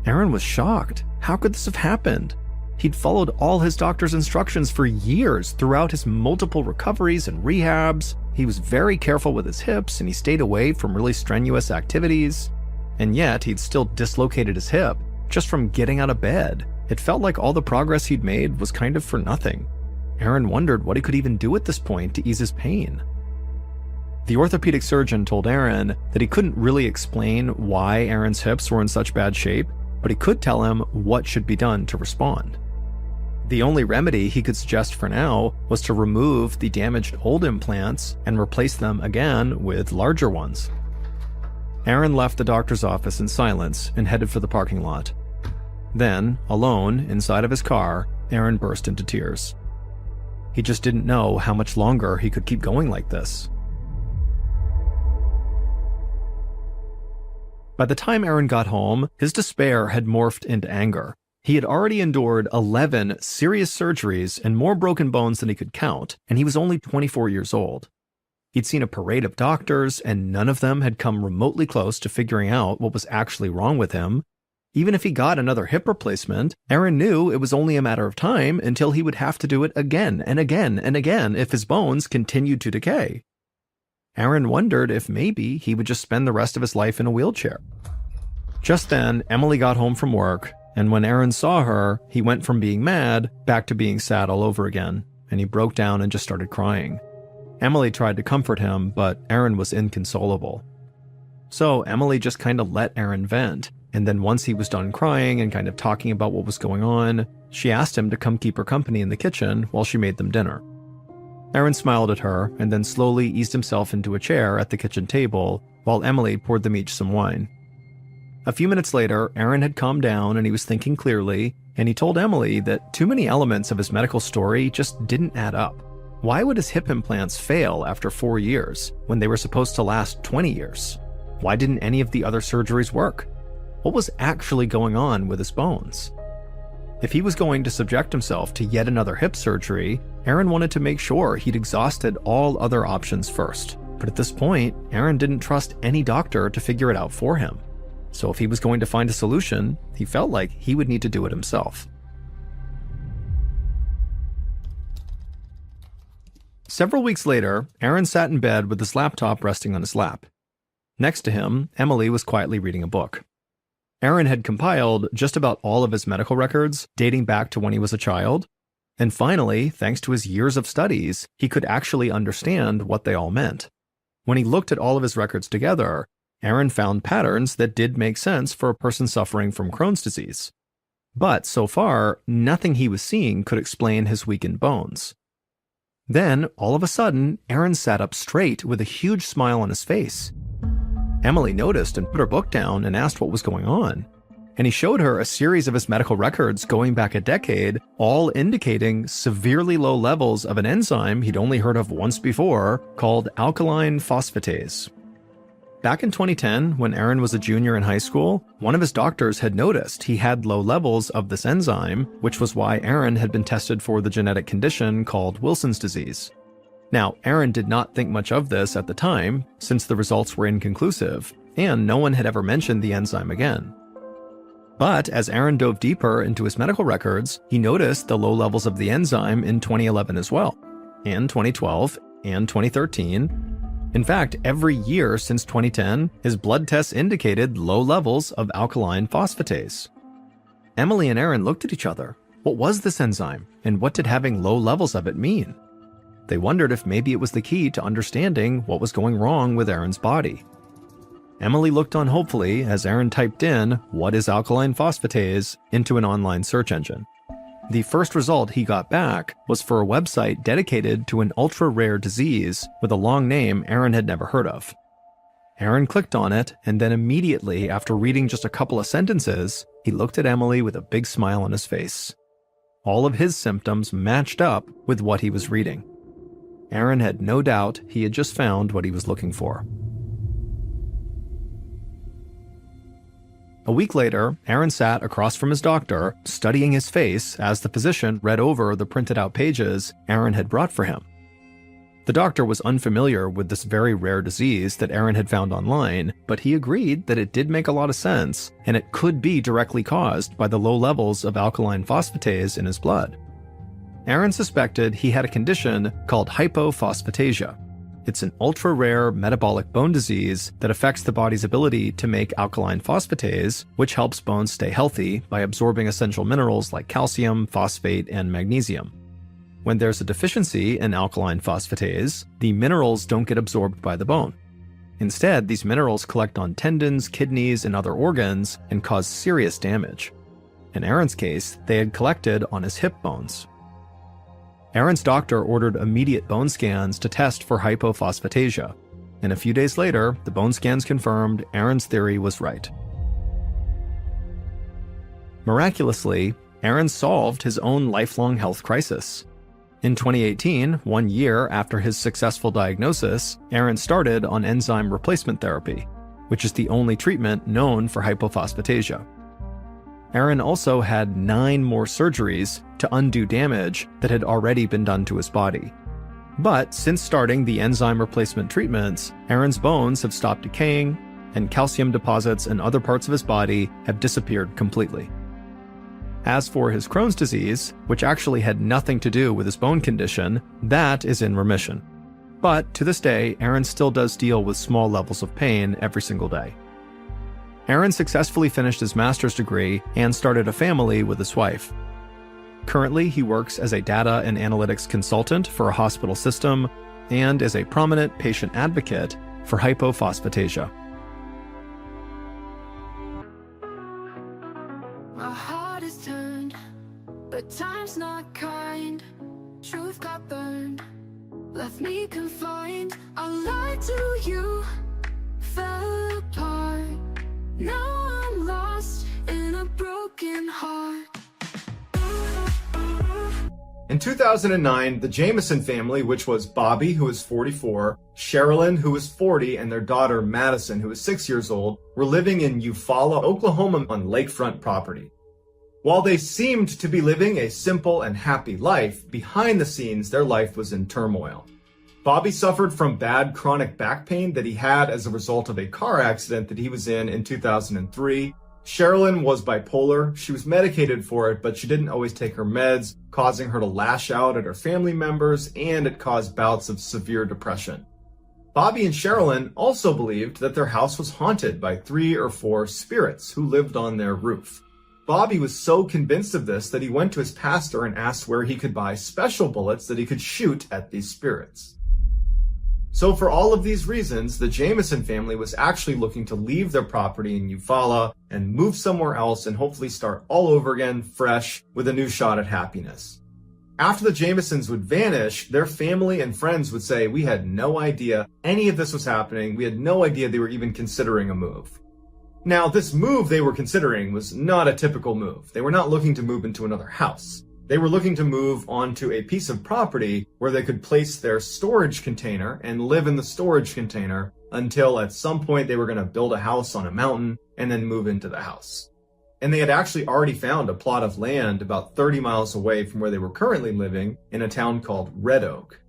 Aaron was shocked. How could this have happened? He'd followed all his doctor's instructions for years throughout his multiple recoveries and rehabs. He was very careful with his hips and he stayed away from really strenuous activities. And yet, he'd still dislocated his hip just from getting out of bed. It felt like all the progress he'd made was kind of for nothing. Aaron wondered what he could even do at this point to ease his pain. The orthopedic surgeon told Aaron that he couldn't really explain why Aaron's hips were in such bad shape, but he could tell him what should be done to respond. The only remedy he could suggest for now was to remove the damaged old implants and replace them again with larger ones. Aaron left the doctor's office in silence and headed for the parking lot. Then, alone, inside of his car, Aaron burst into tears. He just didn't know how much longer he could keep going like this. By the time Aaron got home, his despair had morphed into anger. He had already endured 11 serious surgeries and more broken bones than he could count, and he was only 24 years old. He'd seen a parade of doctors, and none of them had come remotely close to figuring out what was actually wrong with him. Even if he got another hip replacement, Aaron knew it was only a matter of time until he would have to do it again and again and again if his bones continued to decay. Aaron wondered if maybe he would just spend the rest of his life in a wheelchair. Just then, Emily got home from work, and when Aaron saw her, he went from being mad back to being sad all over again, and he broke down and just started crying. Emily tried to comfort him, but Aaron was inconsolable. So Emily just kind of let Aaron vent, and then once he was done crying and kind of talking about what was going on, she asked him to come keep her company in the kitchen while she made them dinner. Aaron smiled at her and then slowly eased himself into a chair at the kitchen table while Emily poured them each some wine. A few minutes later, Aaron had calmed down and he was thinking clearly, and he told Emily that too many elements of his medical story just didn't add up. Why would his hip implants fail after 4 years when they were supposed to last 20 years? Why didn't any of the other surgeries work? What was actually going on with his bones? If he was going to subject himself to yet another hip surgery, Aaron wanted to make sure he'd exhausted all other options first. But at this point, Aaron didn't trust any doctor to figure it out for him. So if he was going to find a solution, he felt like he would need to do it himself. Several weeks later, Aaron sat in bed with his laptop resting on his lap. Next to him, Emily was quietly reading a book. Aaron had compiled just about all of his medical records dating back to when he was a child, and finally, thanks to his years of studies, he could actually understand what they all meant. When he looked at all of his records together, Aaron found patterns that did make sense for a person suffering from Crohn's disease. But so far, nothing he was seeing could explain his weakened bones. Then, all of a sudden, Aaron sat up straight with a huge smile on his face. Emily noticed and put her book down and asked what was going on. And he showed her a series of his medical records going back a decade, all indicating severely low levels of an enzyme he'd only heard of once before, called alkaline phosphatase. Back in 2010, when Aaron was a junior in high school, one of his doctors had noticed he had low levels of this enzyme, which was why Aaron had been tested for the genetic condition called Wilson's disease. Now, Aaron did not think much of this at the time, since the results were inconclusive, and no one had ever mentioned the enzyme again. But as Aaron dove deeper into his medical records, he noticed the low levels of the enzyme in 2011 as well, and 2012, and 2013. In fact, every year since 2010, his blood tests indicated low levels of alkaline phosphatase. Emily and Aaron looked at each other. What was this enzyme, and what did having low levels of it mean? They wondered if maybe it was the key to understanding what was going wrong with Aaron's body. Emily looked on hopefully as Aaron typed in, "What is alkaline phosphatase?" into an online search engine. The first result he got back was for a website dedicated to an ultra-rare disease with a long name Aaron had never heard of. Aaron clicked on it, and then immediately after reading just a couple of sentences, he looked at Emily with a big smile on his face. All of his symptoms matched up with what he was reading. Aaron had no doubt he had just found what he was looking for. A week later, Aaron sat across from his doctor, studying his face as the physician read over the printed out pages Aaron had brought for him. The doctor was unfamiliar with this very rare disease that Aaron had found online, but he agreed that it did make a lot of sense, and it could be directly caused by the low levels of alkaline phosphatase in his blood. Aaron suspected he had a condition called hypophosphatasia. It's an ultra-rare metabolic bone disease that affects the body's ability to make alkaline phosphatase, which helps bones stay healthy by absorbing essential minerals like calcium, phosphate, and magnesium. When there's a deficiency in alkaline phosphatase, the minerals don't get absorbed by the bone. Instead, these minerals collect on tendons, kidneys, and other organs and cause serious damage. In Aaron's case, they had collected on his hip bones. Aaron's doctor ordered immediate bone scans to test for hypophosphatasia, and a few days later, the bone scans confirmed Aaron's theory was right. Miraculously, Aaron solved his own lifelong health crisis. In 2018, 1 year after his successful diagnosis, Aaron started on enzyme replacement therapy, which is the only treatment known for hypophosphatasia. Aaron also had 9 more surgeries to undo damage that had already been done to his body. But since starting the enzyme replacement treatments, Aaron's bones have stopped decaying, and calcium deposits in other parts of his body have disappeared completely. As for his Crohn's disease, which actually had nothing to do with his bone condition, that is in remission. But to this day, Aaron still does deal with small levels of pain every single day. Aaron successfully finished his master's degree and started a family with his wife. Currently, he works as a data and analytics consultant for a hospital system, and is a prominent patient advocate for hypophosphatasia.
My heart is turned, but time's not kind. Truth got burned, left me confined. I lied to you, fell apart. Now I'm lost in a broken heart.
In 2009, the Jameson family, which was Bobby, who was 44, Sherilyn, who was 40, and their daughter Madison, who was 6 years old, were living in Eufaula, Oklahoma on lakefront property. While they seemed to be living a simple and happy life, behind the scenes, their life was in turmoil. Bobby suffered from bad chronic back pain that he had as a result of a car accident that he was in 2003. Sherilyn was bipolar. She was medicated for it, but she didn't always take her meds, causing her to lash out at her family members, and it caused bouts of severe depression. Bobby and Sherilyn also believed that their house was haunted by 3 or 4 spirits who lived on their roof. Bobby was so convinced of this that he went to his pastor and asked where he could buy special bullets that he could shoot at these spirits. So for all of these reasons, the Jameson family was actually looking to leave their property in Eufaula and move somewhere else and hopefully start all over again, fresh, with a new shot at happiness. After the Jamesons would vanish, their family and friends would say, "We had no idea any of this was happening. We had no idea they were even considering a move." Now, this move they were considering was not a typical move. They were not looking to move into another house. They were looking to move onto a piece of property where they could place their storage container and live in the storage container until at some point they were going to build a house on a mountain and then move into the house. And they had actually already found a plot of land about 30 miles away from where they were currently living in a town called Red Oak.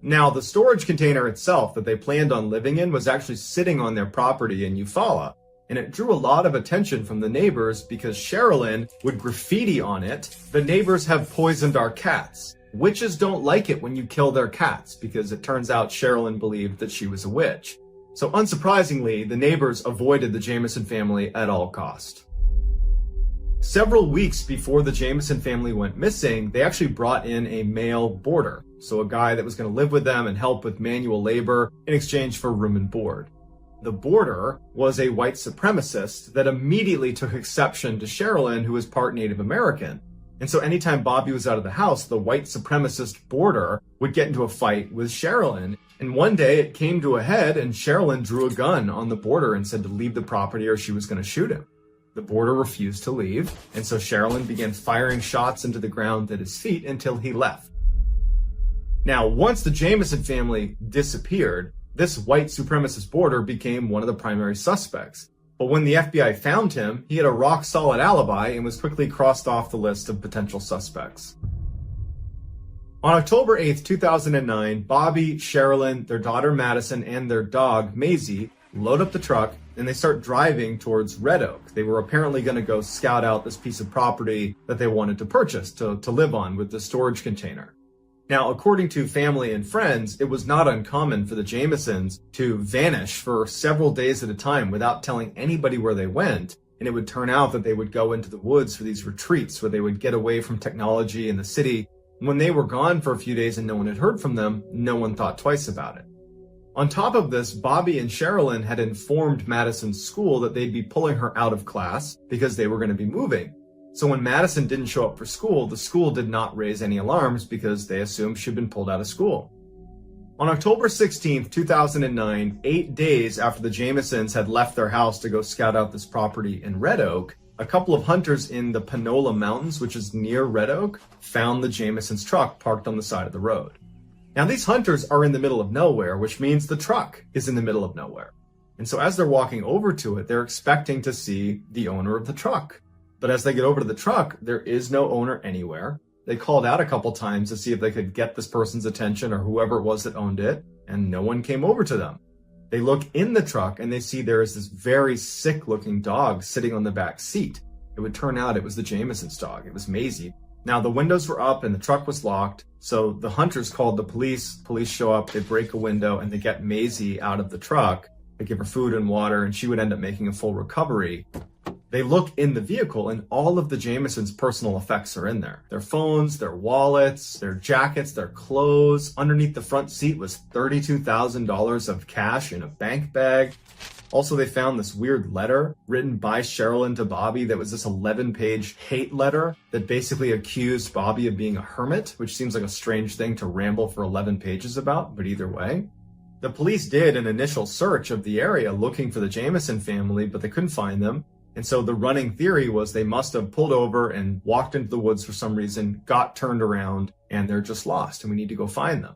Now, the storage container itself that they planned on living in was actually sitting on their property in Eufaula, and it drew a lot of attention from the neighbors because Sherilyn would graffiti on it, "The neighbors have poisoned our cats. Witches don't like it when you kill their cats," because it turns out Sherilyn believed that she was a witch. So unsurprisingly, the neighbors avoided the Jameson family at all cost. Several weeks before the Jameson family went missing, they actually brought in a male boarder, so a guy that was going to live with them and help with manual labor in exchange for room and board. The boarder was a white supremacist that immediately took exception to Sherilyn, who was part Native American. And so anytime Bobby was out of the house, the white supremacist boarder would get into a fight with Sherilyn. And one day it came to a head and Sherilyn drew a gun on the boarder and said to leave the property or she was going to shoot him. The boarder refused to leave, and so Sherilyn began firing shots into the ground at his feet until he left. Now, once the Jameson family disappeared, this white supremacist boarder became one of the primary suspects. But when the FBI found him, he had a rock-solid alibi and was quickly crossed off the list of potential suspects. On October 8th, 2009, Bobby, Sherilyn, their daughter Madison, and their dog Maisie load up the truck and they start driving towards Red Oak. They were apparently going to go scout out this piece of property that they wanted to purchase to live on with the storage container. Now, according to family and friends, it was not uncommon for the Jamesons to vanish for several days at a time without telling anybody where they went. And it would turn out that they would go into the woods for these retreats where they would get away from technology in the city. When they were gone for a few days and no one had heard from them, no one thought twice about it. On top of this, Bobby and Sherilyn had informed Madison's school that they'd be pulling her out of class because they were going to be moving. So when Madison didn't show up for school, the school did not raise any alarms because they assumed she'd been pulled out of school. On October 16th, 2009, 8 days after the Jamesons had left their house to go scout out this property in Red Oak, a couple of hunters in the Panola Mountains, which is near Red Oak, found the Jamesons' truck parked on the side of the road. Now, these hunters are in the middle of nowhere, which means the truck is in the middle of nowhere. And so as they're walking over to it, they're expecting to see the owner of the truck. But as they get over to the truck, there is no owner anywhere. They called out a couple times to see if they could get this person's attention or whoever it was that owned it, and no one came over to them. They look in the truck and they see there is this very sick-looking dog sitting on the back seat. It would turn out it was the Jamesons' dog. It was Maisie. Now, the windows were up and the truck was locked, so the hunters called the police. Police show up, they break a window, and they get Maisie out of the truck. They give her food and water, and she would end up making a full recovery. They look in the vehicle and all of the Jamisons' personal effects are in there. Their phones, their wallets, their jackets, their clothes. Underneath the front seat was $32,000 of cash in a bank bag. Also, they found this weird letter written by Sherilyn to Bobby that was this 11-page hate letter that basically accused Bobby of being a hermit, which seems like a strange thing to ramble for 11 pages about, but either way. The police did an initial search of the area looking for the Jamison family, but they couldn't find them. And so the running theory was they must have pulled over and walked into the woods for some reason, got turned around, and they're just lost, and we need to go find them.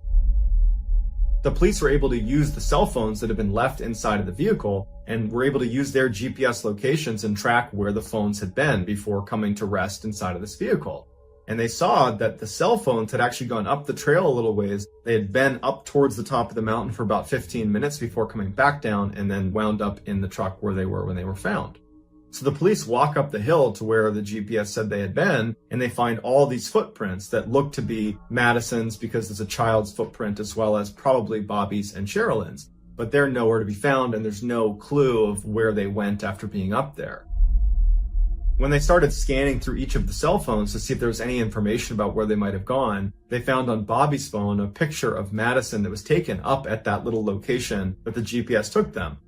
The police were able to use the cell phones that had been left inside of the vehicle and were able to use their GPS locations and track where the phones had been before coming to rest inside of this vehicle. And they saw that the cell phones had actually gone up the trail a little ways. They had been up towards the top of the mountain for about 15 minutes before coming back down and then wound up in the truck where they were when they were found. So the police walk up the hill to where the GPS said they had been, and they find all these footprints that look to be Madison's because there's a child's footprint as well as probably Bobby's and Sherilyn's. But they're nowhere to be found, and there's no clue of where they went after being up there. When they started scanning through each of the cell phones to see if there was any information about where they might have gone, they found on Bobby's phone a picture of Madison that was taken up at that little location that the GPS took them.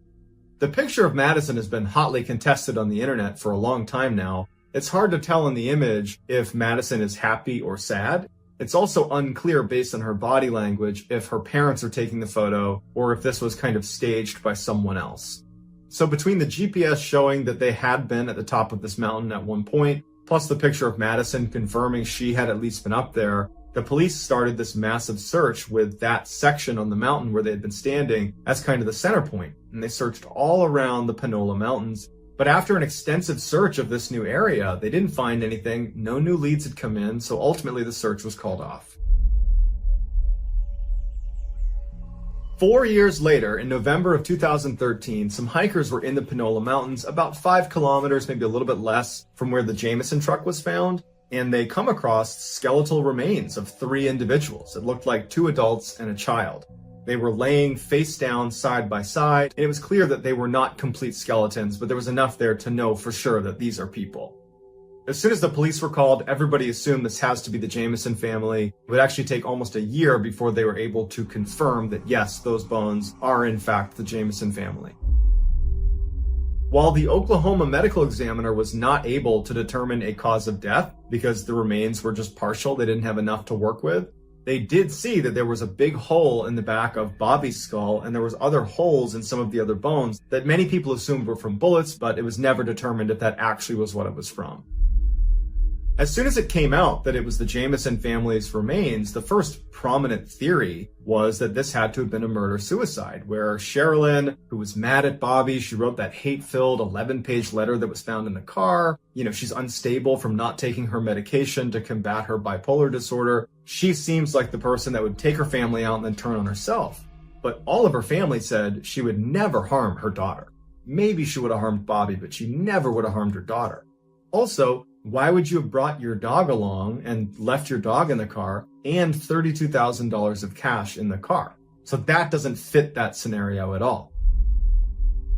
The picture of Madison has been hotly contested on the internet for a long time now. It's hard to tell in the image if Madison is happy or sad. It's also unclear based on her body language if her parents are taking the photo or if this was kind of staged by someone else. So between the GPS showing that they had been at the top of this mountain at one point, plus the picture of Madison confirming she had at least been up there, the police started this massive search with that section on the mountain where they had been standing as kind of the center point. And they searched all around the Panola Mountains. But after an extensive search of this new area, they didn't find anything. No new leads had come in, so ultimately the search was called off. 4 years later, in November of 2013, some hikers were in the Panola Mountains, about 5 kilometers, maybe a little bit less, from where the Jamison truck was found. And they come across skeletal remains of 3 individuals. It looked like 2 adults and a child. They were laying face down side by side, and it was clear that they were not complete skeletons, but there was enough there to know for sure that these are people. As soon as the police were called, everybody assumed this has to be the Jamison family. It would actually take almost a year before they were able to confirm that yes, those bones are in fact the Jamison family. While the Oklahoma medical examiner was not able to determine a cause of death because the remains were just partial, they didn't have enough to work with, they did see that there was a big hole in the back of Bobby's skull and there was other holes in some of the other bones that many people assumed were from bullets, but it was never determined if that actually was what it was from. As soon as it came out that it was the Jamison family's remains, the first prominent theory was that this had to have been a murder-suicide, where Sherilyn, who was mad at Bobby, she wrote that hate-filled 11-page letter that was found in the car. She's unstable from not taking her medication to combat her bipolar disorder. She seems like the person that would take her family out and then turn on herself. But all of her family said she would never harm her daughter. Maybe she would have harmed Bobby, but she never would have harmed her daughter. Also, why would you have brought your dog along and left your dog in the car and $32,000 of cash in the car? So that doesn't fit that scenario at all.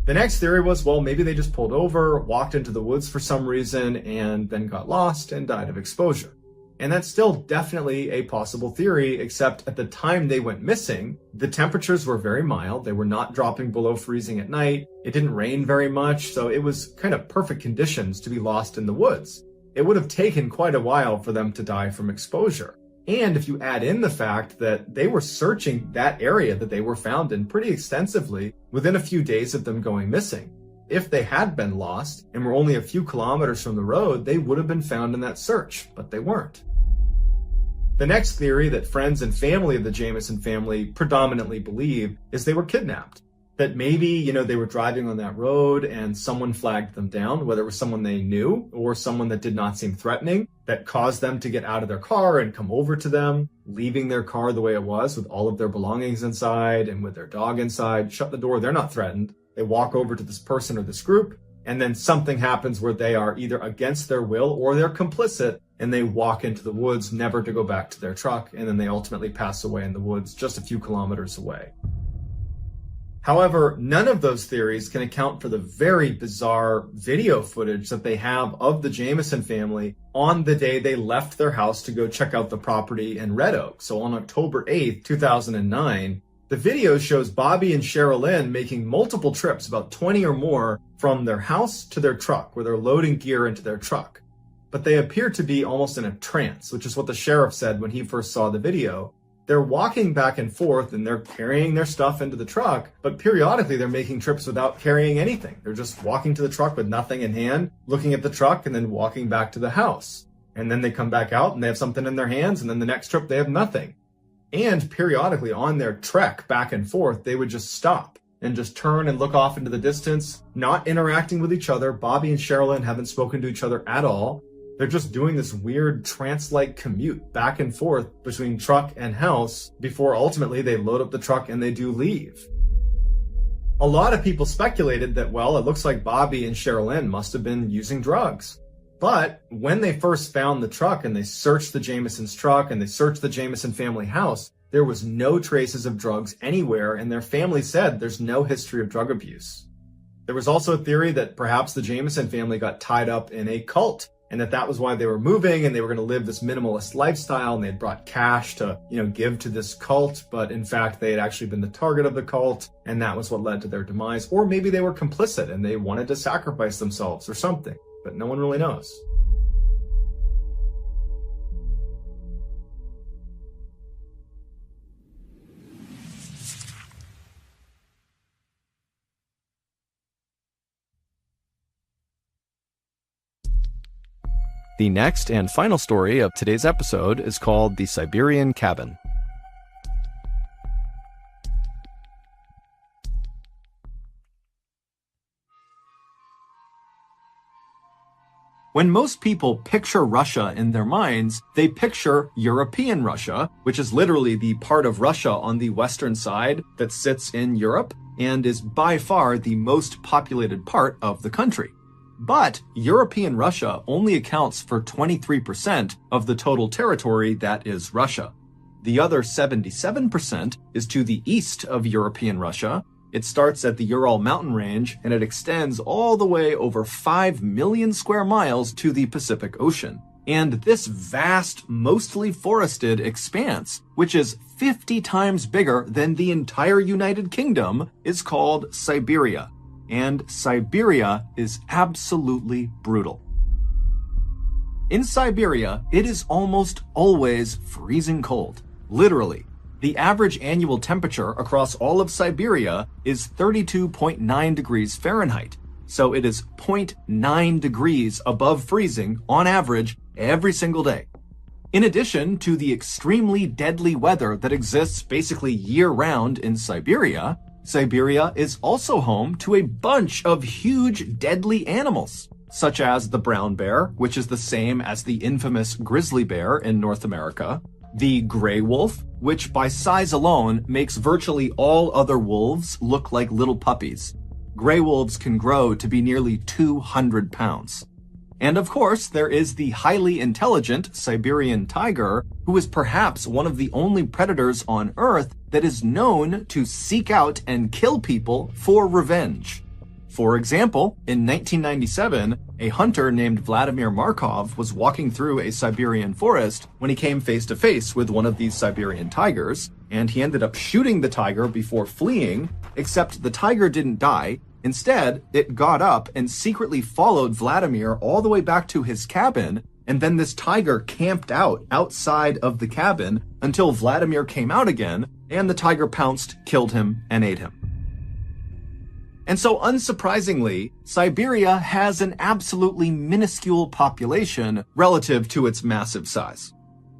The next theory was, well, maybe they just pulled over, walked into the woods for some reason, and then got lost and died of exposure. And that's still definitely a possible theory, except at the time they went missing, the temperatures were very mild. They were not dropping below freezing at night. It didn't rain very much, so it was kind of perfect conditions to be lost in the woods. It would have taken quite a while for them to die from exposure. And if you add in the fact that they were searching that area that they were found in pretty extensively within a few days of them going missing. If they had been lost and were only a few kilometers from the road, they would have been found in that search, but they weren't. The next theory that friends and family of the Jamison family predominantly believe is they were kidnapped. That maybe, they were driving on that road and someone flagged them down, whether it was someone they knew or someone that did not seem threatening, that caused them to get out of their car and come over to them, leaving their car the way it was with all of their belongings inside and with their dog inside, shut the door, they're not threatened. They walk over to this person or this group, and then something happens where they are either against their will or they're complicit, and they walk into the woods, never to go back to their truck, and then they ultimately pass away in the woods just a few kilometers away. However, none of those theories can account for the very bizarre video footage that they have of the Jameson family on the day they left their house to go check out the property in Red Oak. So on October 8th, 2009, the video shows Bobby and Sherilyn making multiple trips, about 20 or more, from their house to their truck, where they're loading gear into their truck. But they appear to be almost in a trance, which is what the sheriff said when he first saw the video. They're walking back and forth and they're carrying their stuff into the truck, but periodically they're making trips without carrying anything. They're just walking to the truck with nothing in hand, looking at the truck, and then walking back to the house. And then they come back out and they have something in their hands, and then the next trip they have nothing. And periodically on their trek back and forth, they would just stop and just turn and look off into the distance, not interacting with each other. Bobby and Sherilyn haven't spoken to each other at all. They're just doing this weird trance-like commute back and forth between truck and house before ultimately they load up the truck and they do leave. A lot of people speculated that, well, it looks like Bobby and Sherilyn must have been using drugs. But when they first found the truck and they searched the Jameson's truck and they searched the Jameson family house, there was no traces of drugs anywhere, and their family said there's no history of drug abuse. There was also a theory that perhaps the Jameson family got tied up in a cult, and that was why they were moving and they were going to live this minimalist lifestyle, and they had brought cash to, give to this cult, but in fact they had actually been the target of the cult, and that was what led to their demise. Or maybe they were complicit and they wanted to sacrifice themselves or something, but no one really knows.
The next and final story of today's episode is called The Siberian Cabin.
When most people picture Russia in their minds, they picture European Russia, which is literally the part of Russia on the western side that sits in Europe and is by far the most populated part of the country. But European Russia only accounts for 23% of the total territory that is Russia. The other 77% is to the east of European Russia. It starts at the Ural mountain range and it extends all the way over 5 million square miles to the Pacific Ocean. And this vast, mostly forested expanse, which is 50 times bigger than the entire United Kingdom, is called Siberia. And Siberia is absolutely brutal. In Siberia, it is almost always freezing cold. Literally. The average annual temperature across all of Siberia is 32.9 degrees Fahrenheit. So it is 0.9 degrees above freezing on average every single day. In addition to the extremely deadly weather that exists basically year-round in Siberia, Siberia is also home to a bunch of huge deadly animals, such as the brown bear, which is the same as the infamous grizzly bear in North America, the gray wolf, which by size alone makes virtually all other wolves look like little puppies. Gray wolves can grow to be nearly 200 pounds. And of course, there is the highly intelligent Siberian tiger, who is perhaps one of the only predators on Earth that is known to seek out and kill people for revenge. For example, in 1997, a hunter named Vladimir Markov was walking through a Siberian forest when he came face to face with one of these Siberian tigers, and he ended up shooting the tiger before fleeing, except the tiger didn't die. Instead, it got up and secretly followed Vladimir all the way back to his cabin, and then this tiger camped out outside of the cabin until Vladimir came out again, and the tiger pounced, killed him, and ate him. And so unsurprisingly, Siberia has an absolutely minuscule population relative to its massive size.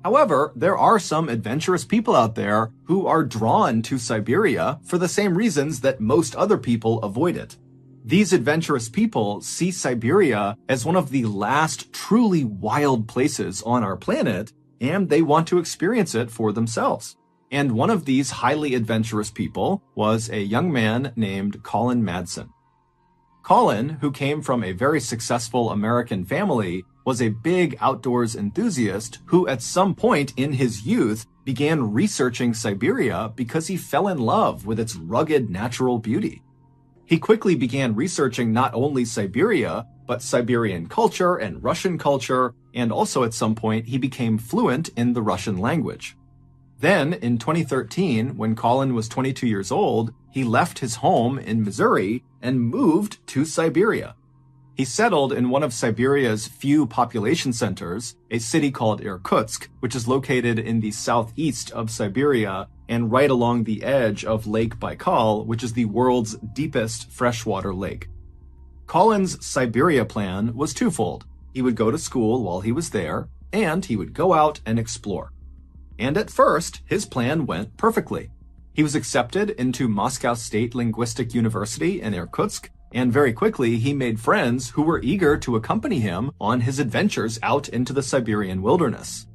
However, there are some adventurous people out there who are drawn to Siberia for the same reasons that most other people avoid it. These adventurous people see Siberia as one of the last truly wild places on our planet, and they want to experience it for themselves. And one of these highly adventurous people was a young man named Colin Madsen. Colin, who came from a very successful American family, was a big outdoors enthusiast who at some point in his youth began researching Siberia because he fell in love with its rugged natural beauty. He quickly began researching not only Siberia, but Siberian culture and Russian culture, and also at some point he became fluent in the Russian language. Then, in 2013, when Colin was 22 years old, he left his home in Missouri and moved to Siberia. He settled in one of Siberia's few population centers, a city called Irkutsk, which is located in the southeast of Siberia and right along the edge of Lake Baikal, which is the world's deepest freshwater lake. Colin's Siberia plan was twofold. He would go to school while he was there, and he would go out and explore. And at first, his plan went perfectly. He was accepted into Moscow State Linguistic University in Irkutsk, and very quickly he made friends who were eager to accompany him on his adventures out into the Siberian wilderness.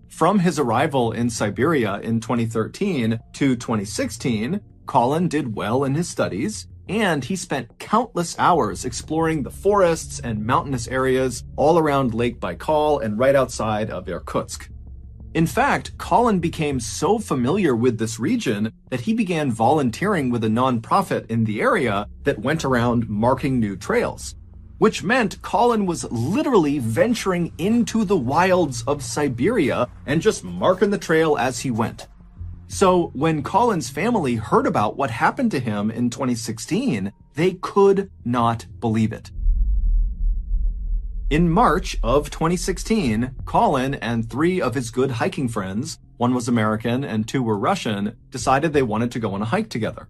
From his arrival in Siberia in 2013 to 2016, Colin did well in his studies, and he spent countless hours exploring the forests and mountainous areas all around Lake Baikal and right outside of Irkutsk. In fact, Colin became so familiar with this region that he began volunteering with a nonprofit in the area that went around marking new trails, which meant Colin was literally venturing into the wilds of Siberia and just marking the trail as he went. So when Colin's family heard about what happened to him in 2016, they could not believe it. In March of 2016, Colin and 3 of his good hiking friends, one was American and 2 were Russian, decided they wanted to go on a hike together.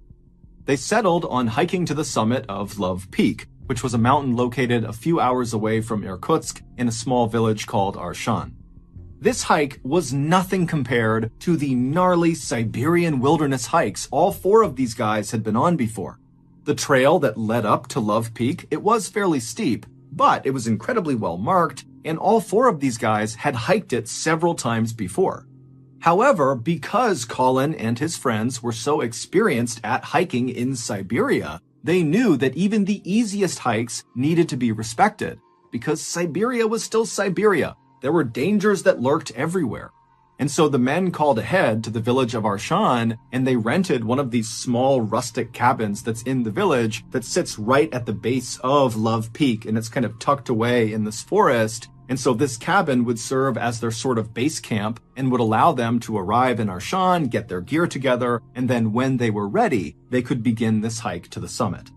They settled on hiking to the summit of Love Peak, which was a mountain located a few hours away from Irkutsk in a small village called Arshan. This hike was nothing compared to the gnarly Siberian wilderness hikes all 4 of these guys had been on before. The trail that led up to Love Peak, it was fairly steep, but it was incredibly well marked, and all 4 of these guys had hiked it several times before. However, because Colin and his friends were so experienced at hiking in Siberia, they knew that even the easiest hikes needed to be respected, because Siberia was still Siberia. There were dangers that lurked everywhere. And so the men called ahead to the village of Arshan, and they rented one of these small rustic cabins that's in the village that sits right at the base of Love Peak, and it's kind of tucked away in this forest. And so this cabin would serve as their sort of base camp and would allow them to arrive in Arshan, get their gear together, and then when they were ready, they could begin this hike to the summit.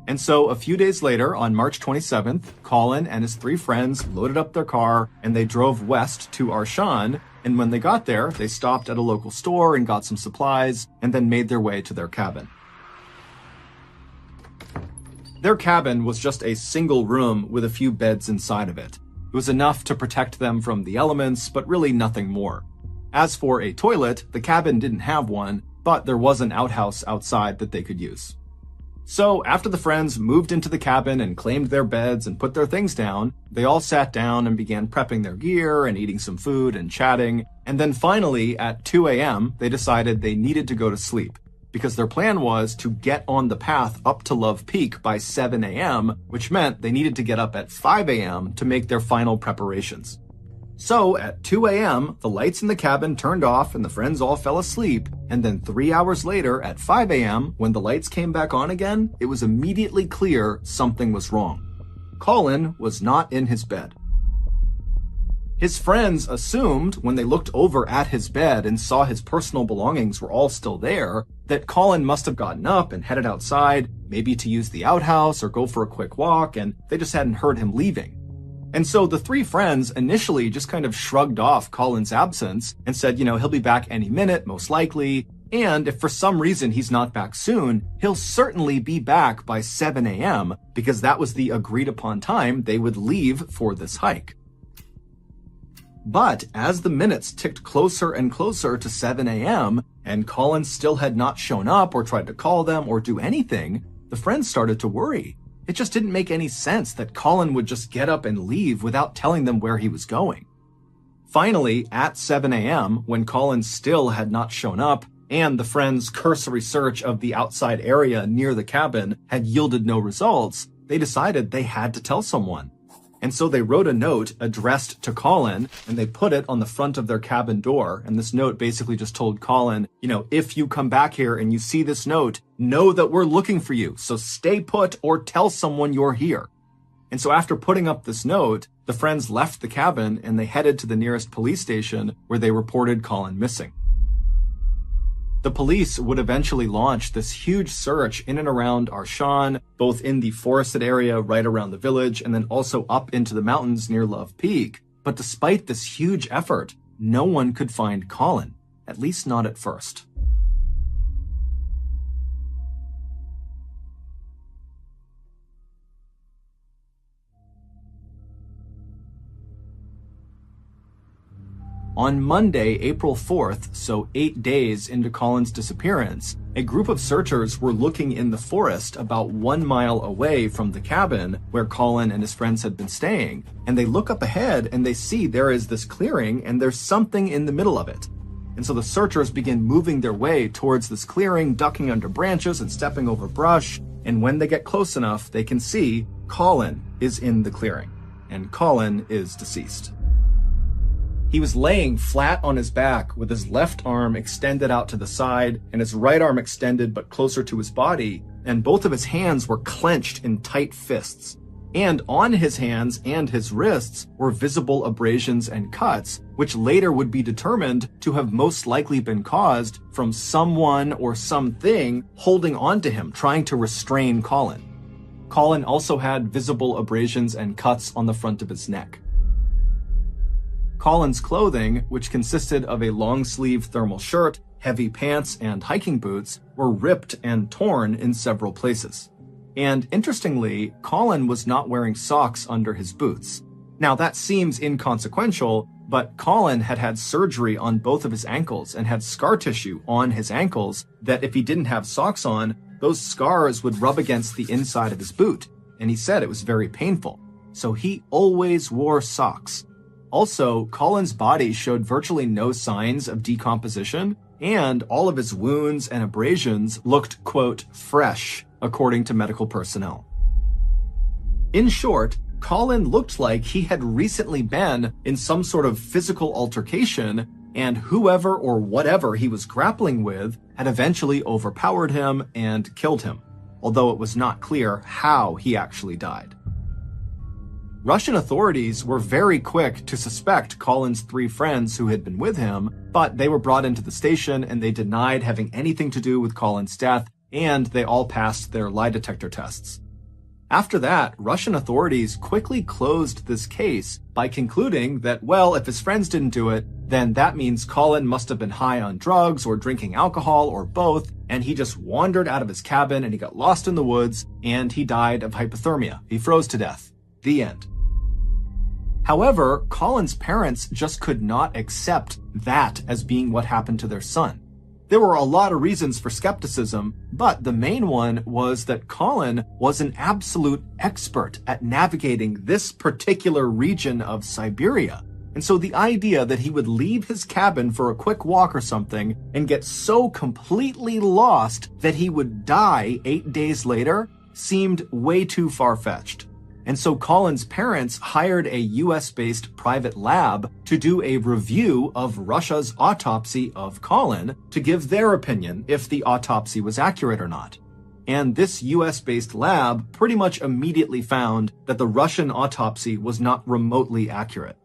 And so a few days later, on March 27th, Colin and his 3 friends loaded up their car and they drove west to Arshan. And when they got there, they stopped at a local store and got some supplies and then made their way to their cabin. Their cabin was just a single room with a few beds inside of it. It was enough to protect them from the elements, but really nothing more. As for a toilet, the cabin didn't have one, but there was an outhouse outside that they could use. So after the friends moved into the cabin and claimed their beds and put their things down, they all sat down and began prepping their gear and eating some food and chatting. And then finally, at 2 a.m., they decided they needed to go to sleep because their plan was to get on the path up to Love Peak by 7 a.m., which meant they needed to get up at 5 a.m. to make their final preparations. So at 2 a.m., the lights in the cabin turned off and the friends all fell asleep. And then 3 hours later at 5 a.m., when the lights came back on again, it was immediately clear something was wrong. Colin was not in his bed. His friends assumed when they looked over at his bed and saw his personal belongings were all still there, that Colin must have gotten up and headed outside, maybe to use the outhouse or go for a quick walk, and they just hadn't heard him leaving. And so the 3 friends initially just kind of shrugged off Colin's absence and said, he'll be back any minute, most likely. And if for some reason he's not back soon, he'll certainly be back by 7 a.m. because that was the agreed upon time they would leave for this hike. But as the minutes ticked closer and closer to 7 a.m. and Colin still had not shown up or tried to call them or do anything, the friends started to worry. It just didn't make any sense that Colin would just get up and leave without telling them where he was going. Finally, at 7 a.m., when Colin still had not shown up, and the friends' cursory search of the outside area near the cabin had yielded no results, they decided they had to tell someone. And so they wrote a note addressed to Colin, and they put it on the front of their cabin door. And this note basically just told Colin, if you come back here and you see this note, know that we're looking for you. So stay put or tell someone you're here. And so after putting up this note, the friends left the cabin and they headed to the nearest police station where they reported Colin missing. The police would eventually launch this huge search in and around Arshan, both in the forested area right around the village and then also up into the mountains near Love Peak. But despite this huge effort, no one could find Colin, at least not at first. On Monday, April 4th, so 8 days into Colin's disappearance, a group of searchers were looking in the forest about 1 mile away from the cabin where Colin and his friends had been staying, and they look up ahead and they see there is this clearing and there's something in the middle of it. And so the searchers begin moving their way towards this clearing, ducking under branches and stepping over brush, and when they get close enough, they can see Colin is in the clearing, and Colin is deceased. He was laying flat on his back with his left arm extended out to the side and his right arm extended but closer to his body, and both of his hands were clenched in tight fists. And on his hands and his wrists were visible abrasions and cuts, which later would be determined to have most likely been caused from someone or something holding onto him, trying to restrain Colin. Colin also had visible abrasions and cuts on the front of his neck. Colin's clothing, which consisted of a long-sleeve thermal shirt, heavy pants, and hiking boots, were ripped and torn in several places. And interestingly, Colin was not wearing socks under his boots. Now that seems inconsequential, but Colin had had surgery on both of his ankles and had scar tissue on his ankles that if he didn't have socks on, those scars would rub against the inside of his boot. And he said it was very painful. So he always wore socks. Also, Colin's body showed virtually no signs of decomposition, and all of his wounds and abrasions looked, quote, fresh, according to medical personnel. In short, Colin looked like he had recently been in some sort of physical altercation, and whoever or whatever he was grappling with had eventually overpowered him and killed him, although it was not clear how he actually died. Russian authorities were very quick to suspect Colin's 3 friends who had been with him, but they were brought into the station and they denied having anything to do with Colin's death, and they all passed their lie detector tests. After that, Russian authorities quickly closed this case by concluding that, well, if his friends didn't do it, then that means Colin must have been high on drugs or drinking alcohol or both, and he just wandered out of his cabin and he got lost in the woods and he died of hypothermia. He froze to death. The end. However, Colin's parents just could not accept that as being what happened to their son. There were a lot of reasons for skepticism, but the main one was that Colin was an absolute expert at navigating this particular region of Siberia. And so the idea that he would leave his cabin for a quick walk or something and get so completely lost that he would die 8 days later seemed way too far-fetched. And so Colin's parents hired a US-based private lab to do a review of Russia's autopsy of Colin to give their opinion if the autopsy was accurate or not. And this US-based lab pretty much immediately found that the Russian autopsy was not remotely accurate.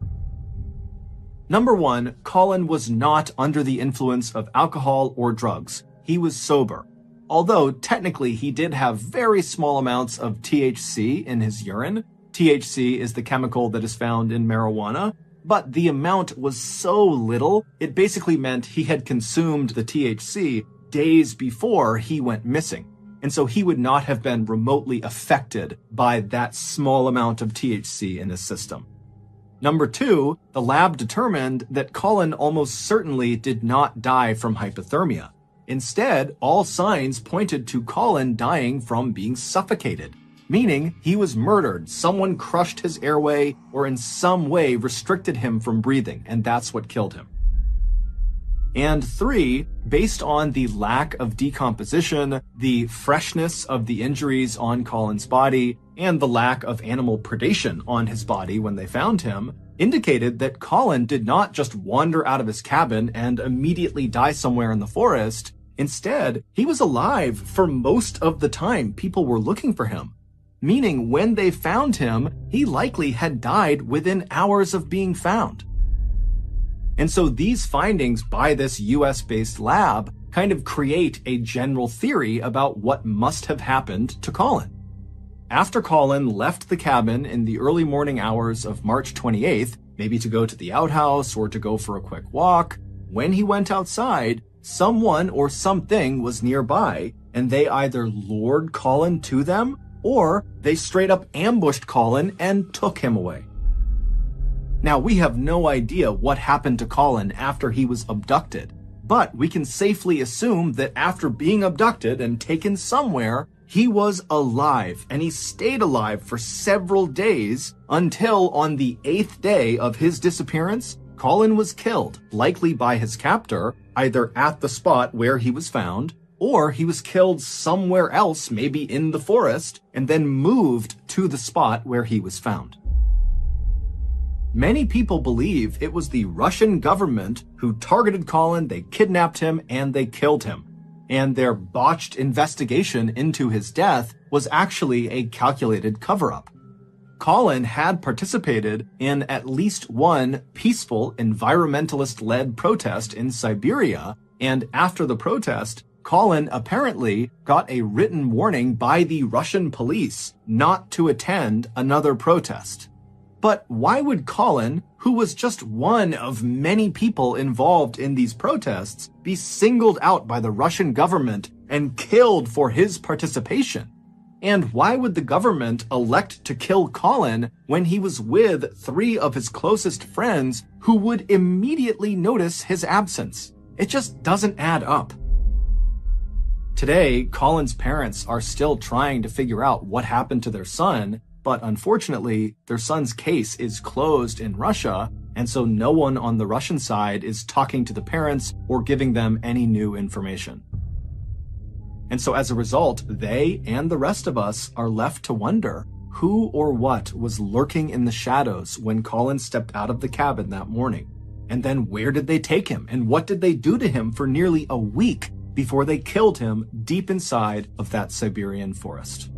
Number 1, Colin was not under the influence of alcohol or drugs. He was sober. Although, technically, he did have very small amounts of THC in his urine. THC is the chemical that is found in marijuana, but the amount was so little, it basically meant he had consumed the THC days before he went missing. And so he would not have been remotely affected by that small amount of THC in his system. Number 2, the lab determined that Colin almost certainly did not die from hypothermia. Instead, all signs pointed to Colin dying from being suffocated, meaning he was murdered, someone crushed his airway, or in some way restricted him from breathing, and that's what killed him. And 3, based on the lack of decomposition, the freshness of the injuries on Colin's body, and the lack of animal predation on his body when they found him, indicated that Colin did not just wander out of his cabin and immediately die somewhere in the forest. Instead, he was alive for most of the time people were looking for him. Meaning when they found him, he likely had died within hours of being found. And so these findings by this US-based lab kind of create a general theory about what must have happened to Colin. After Colin left the cabin in the early morning hours of March 28th, maybe to go to the outhouse or to go for a quick walk, when he went outside, someone or something was nearby, and they either lured Colin to them or they straight up ambushed Colin and took him away. Now, we have no idea what happened to Colin after he was abducted, but we can safely assume that after being abducted and taken somewhere, he was alive, and he stayed alive for several days until on the 8th day of his disappearance, Colin was killed, likely by his captor, either at the spot where he was found, or he was killed somewhere else, maybe in the forest, and then moved to the spot where he was found. Many people believe it was the Russian government who targeted Colin, they kidnapped him, and they killed him. And their botched investigation into his death was actually a calculated cover-up. Colin had participated in at least one peaceful environmentalist-led protest in Siberia, and after the protest, Colin apparently got a written warning by the Russian police not to attend another protest. But why would Colin, who was just one of many people involved in these protests, be singled out by the Russian government and killed for his participation? And why would the government elect to kill Colin when he was with 3 of his closest friends who would immediately notice his absence? It just doesn't add up. Today, Colin's parents are still trying to figure out what happened to their son, but unfortunately, their son's case is closed in Russia, and so no one on the Russian side is talking to the parents or giving them any new information. And so as a result, they and the rest of us are left to wonder who or what was lurking in the shadows when Colin stepped out of the cabin that morning. And then where did they take him, and what did they do to him for nearly a week before they killed him deep inside of that Siberian forest?